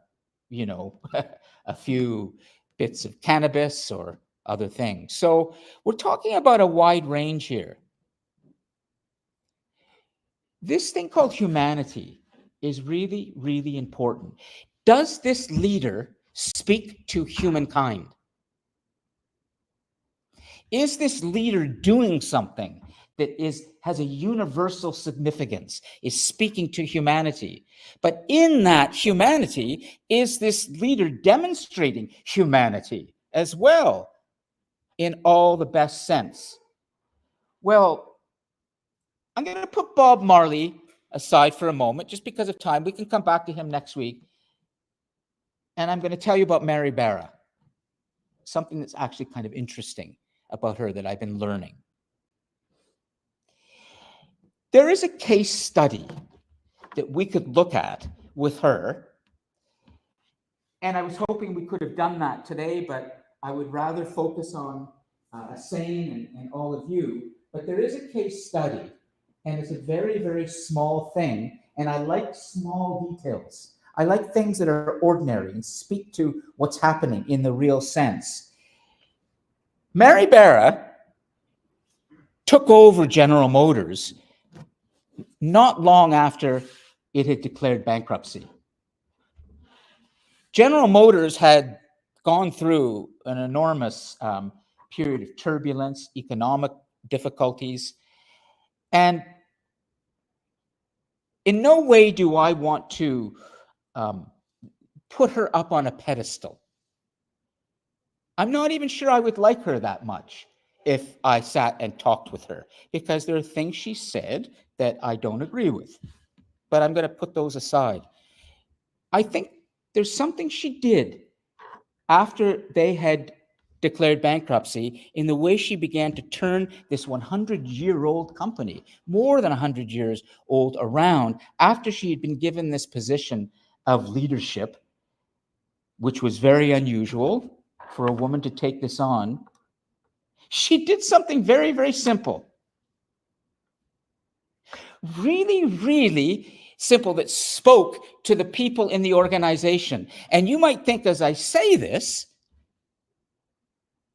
few bits of cannabis or other things. So we're talking about a wide range here. This thing called humanity is really, really important. Does this leader speak to humankind? Is this leader doing something that has a universal significance, is speaking to humanity? But in that humanity, is this leader demonstrating humanity as well, in all the best sense? Well, I'm going to put Bob Marley aside for a moment, just because of time. We can come back to him next week. And I'm going to tell you about Mary Barra, something that's actually kind of interesting about her that I've been learning. There is a case study that we could look at with her. And I was hoping we could have done that today, but I would rather focus on Asane and all of you. But there is a case study, and it's a very, very small thing. And I like small details. I like things that are ordinary and speak to what's happening in the real sense. Mary Barra took over General Motors not long after it had declared bankruptcy. General Motors had gone through an enormous period of turbulence, economic difficulties, and in no way do I want to put her up on a pedestal. I'm not even sure I would like her that much if I sat and talked with her, because there are things she said that I don't agree with. But I'm going to put those aside. I think there's something she did after they had declared bankruptcy in the way she began to turn this 100-year-old company, more than 100 years old, around after she had been given this position of leadership, which was very unusual for a woman to take this on. She did something very, very simple. Really, really simple, that spoke to the people in the organization. And you might think, as I say this,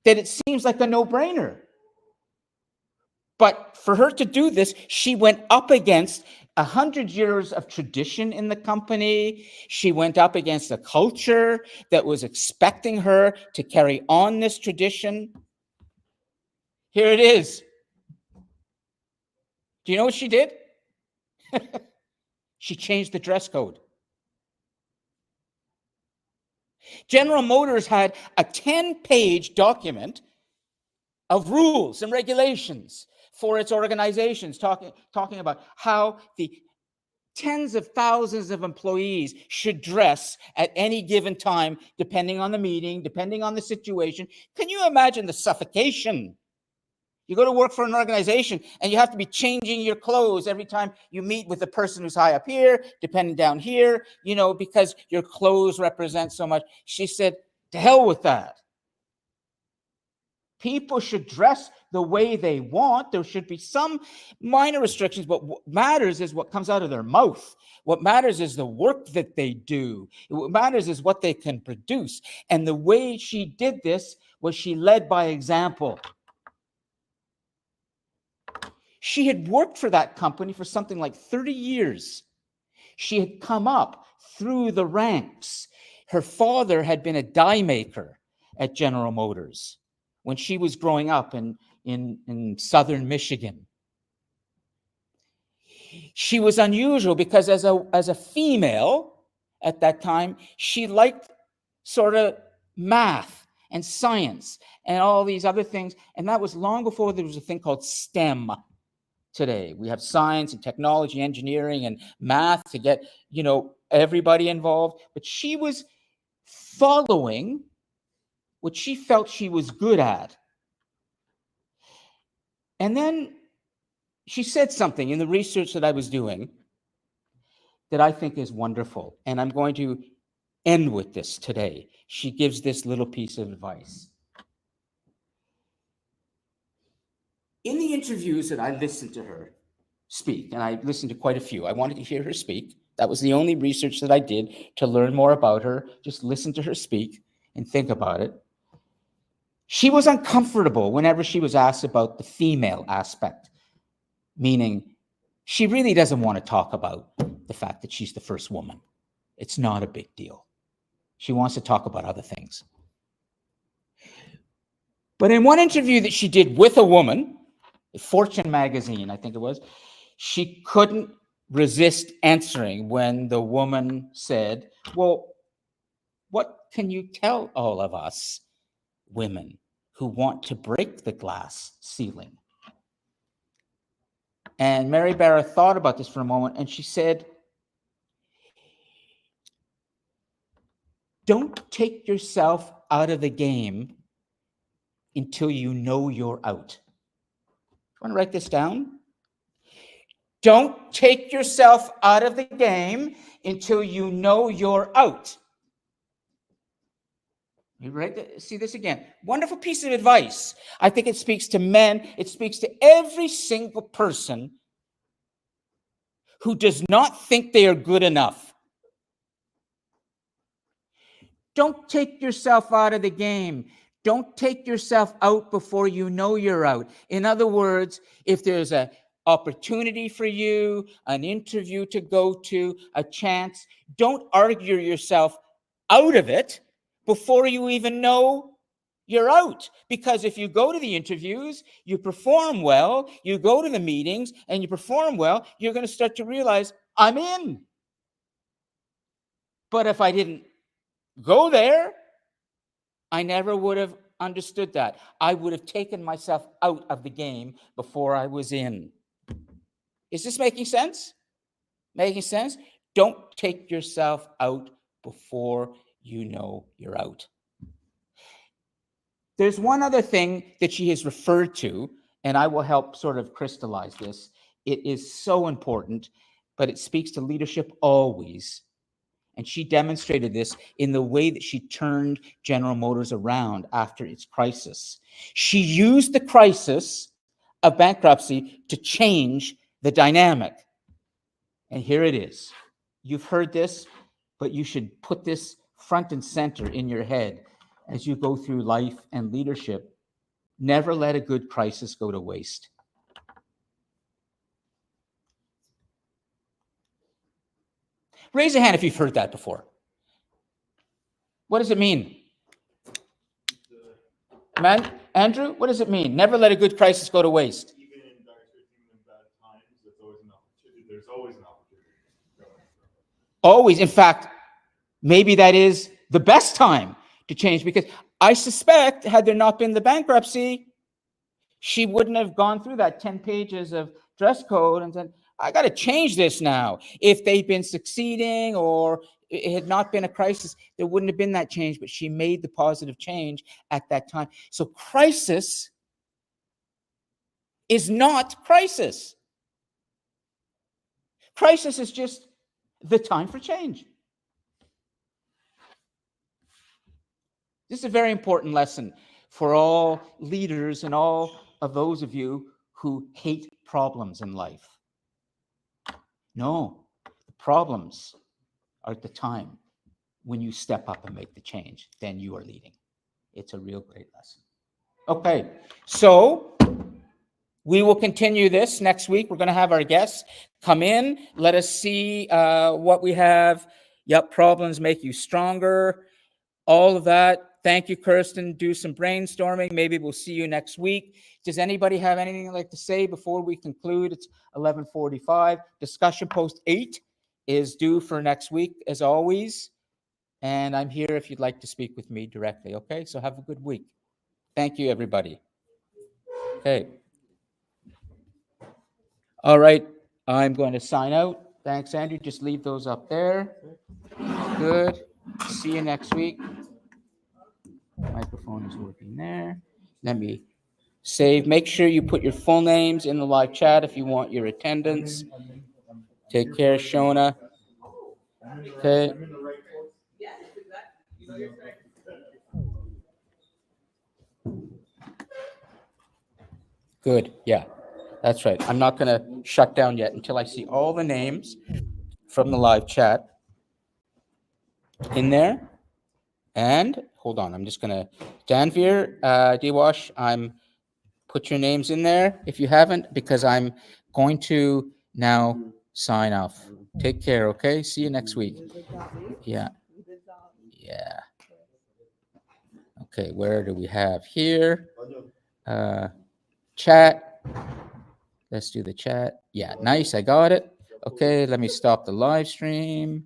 that it seems like a no-brainer. But for her to do this, she went up against 100 years of tradition in the company. She went up against a culture that was expecting her to carry on this tradition. Here it is. Do you know what she did? She changed the dress code. General Motors had a 10-page document of rules and regulations for its organizations, talking about how the tens of thousands of employees should dress at any given time, depending on the meeting, depending on the situation. Can you imagine the suffocation? You go to work for an organization and you have to be changing your clothes every time you meet with the person who's high up here, depending down here, because your clothes represent so much. She said, to hell with that. People should dress the way they want. There should be some minor restrictions, but what matters is what comes out of their mouth. What matters is the work that they do. What matters is what they can produce. And the way she did this was she led by example. She had worked for that company for something like 30 years. She had come up through the ranks. Her father had been a die maker at General Motors when she was growing up in southern Michigan. She was unusual because as a female at that time, she liked sort of math and science and all these other things. And that was long before there was a thing called STEM. Today we have science and technology, engineering and math to get everybody involved, but she was following what she felt she was good at. And then she said something in the research that I was doing that I think is wonderful, and I'm going to end with this today. She gives this little piece of advice. In the interviews that I listened to her speak, and I listened to quite a few. I wanted to hear her speak. That was the only research that I did to learn more about her. Just listen to her speak and think about it. She was uncomfortable whenever she was asked about the female aspect, meaning she really doesn't want to talk about the fact that she's the first woman. It's not a big deal. She wants to talk about other things. But in one interview that she did with a woman, Fortune magazine, I think it was, she couldn't resist answering when the woman said, well, what can you tell all of us women who want to break the glass ceiling? And Mary Barra thought about this for a moment, and she said, don't take yourself out of the game until you know you're out. You want to write this down? Don't take yourself out of the game until you know you're out. You see this again. Wonderful piece of advice. I think it speaks to men. It speaks to every single person who does not think they are good enough. Don't take yourself out of the game. Don't take yourself out before you know you're out. In other words, if there's an opportunity for you, an interview to go to, a chance, don't argue yourself out of it before you even know you're out. Because if you go to the interviews, you perform well, you go to the meetings and you perform well, you're going to start to realize, I'm in. But if I didn't go there, I never would have understood that. I would have taken myself out of the game before I was in. Is this making sense? Making sense? Don't take yourself out before you know you're out. There's one other thing that she has referred to, and I will help sort of crystallize this. It is so important, but it speaks to leadership always. And she demonstrated this in the way that she turned General Motors around after its crisis. She used the crisis of bankruptcy to change the dynamic. And here it is. You've heard this, but you should put this front and center in your head as you go through life and leadership. Never let a good crisis go to waste. Raise a hand if you've heard that before. What does it mean? Man, Andrew, what does it mean? Never let a good crisis go to waste. Even in bad times, there's always an opportunity. There's always an opportunity. Always. In fact, maybe that is the best time to change, because I suspect had there not been the bankruptcy, she wouldn't have gone through that 10 pages of dress code and said, I got to change this now. If they'd been succeeding or it had not been a crisis, there wouldn't have been that change, but she made the positive change at that time. So crisis is not crisis. Crisis is just the time for change. This is a very important lesson for all leaders and all of those of you who hate problems in life. No, the problems are at the time when you step up and make the change, then you are leading. It's a real great lesson. Okay, so we will continue this next week. We're going to have our guests come in. Let us see what we have. Yep, problems make you stronger. All of that. Thank you, Kirsten. Do some brainstorming. Maybe we'll see you next week. Does anybody have anything they'd like to say before we conclude? It's 11:45. Discussion post 8 is due for next week, as always. And I'm here if you'd like to speak with me directly. Okay, so have a good week. Thank you, everybody. Okay. All right, I'm going to sign out. Thanks, Andrew. Just leave those up there. Good. See you next week. Microphone is working there. Let me save. Make sure you put your full names in the live chat if you want your attendance. Take care, Shona. Okay. Good. Yeah, that's right. I'm not going to shut down yet until I see all the names from the live chat in there. And hold on, I'm just going to, Danveer, Dewash, put your names in there if you haven't, because I'm going to now sign off. Take care, okay? See you next week. Yeah. Yeah. Okay, where do we have here? Chat. Let's do the chat. Yeah, nice. I got it. Okay, let me stop the live stream.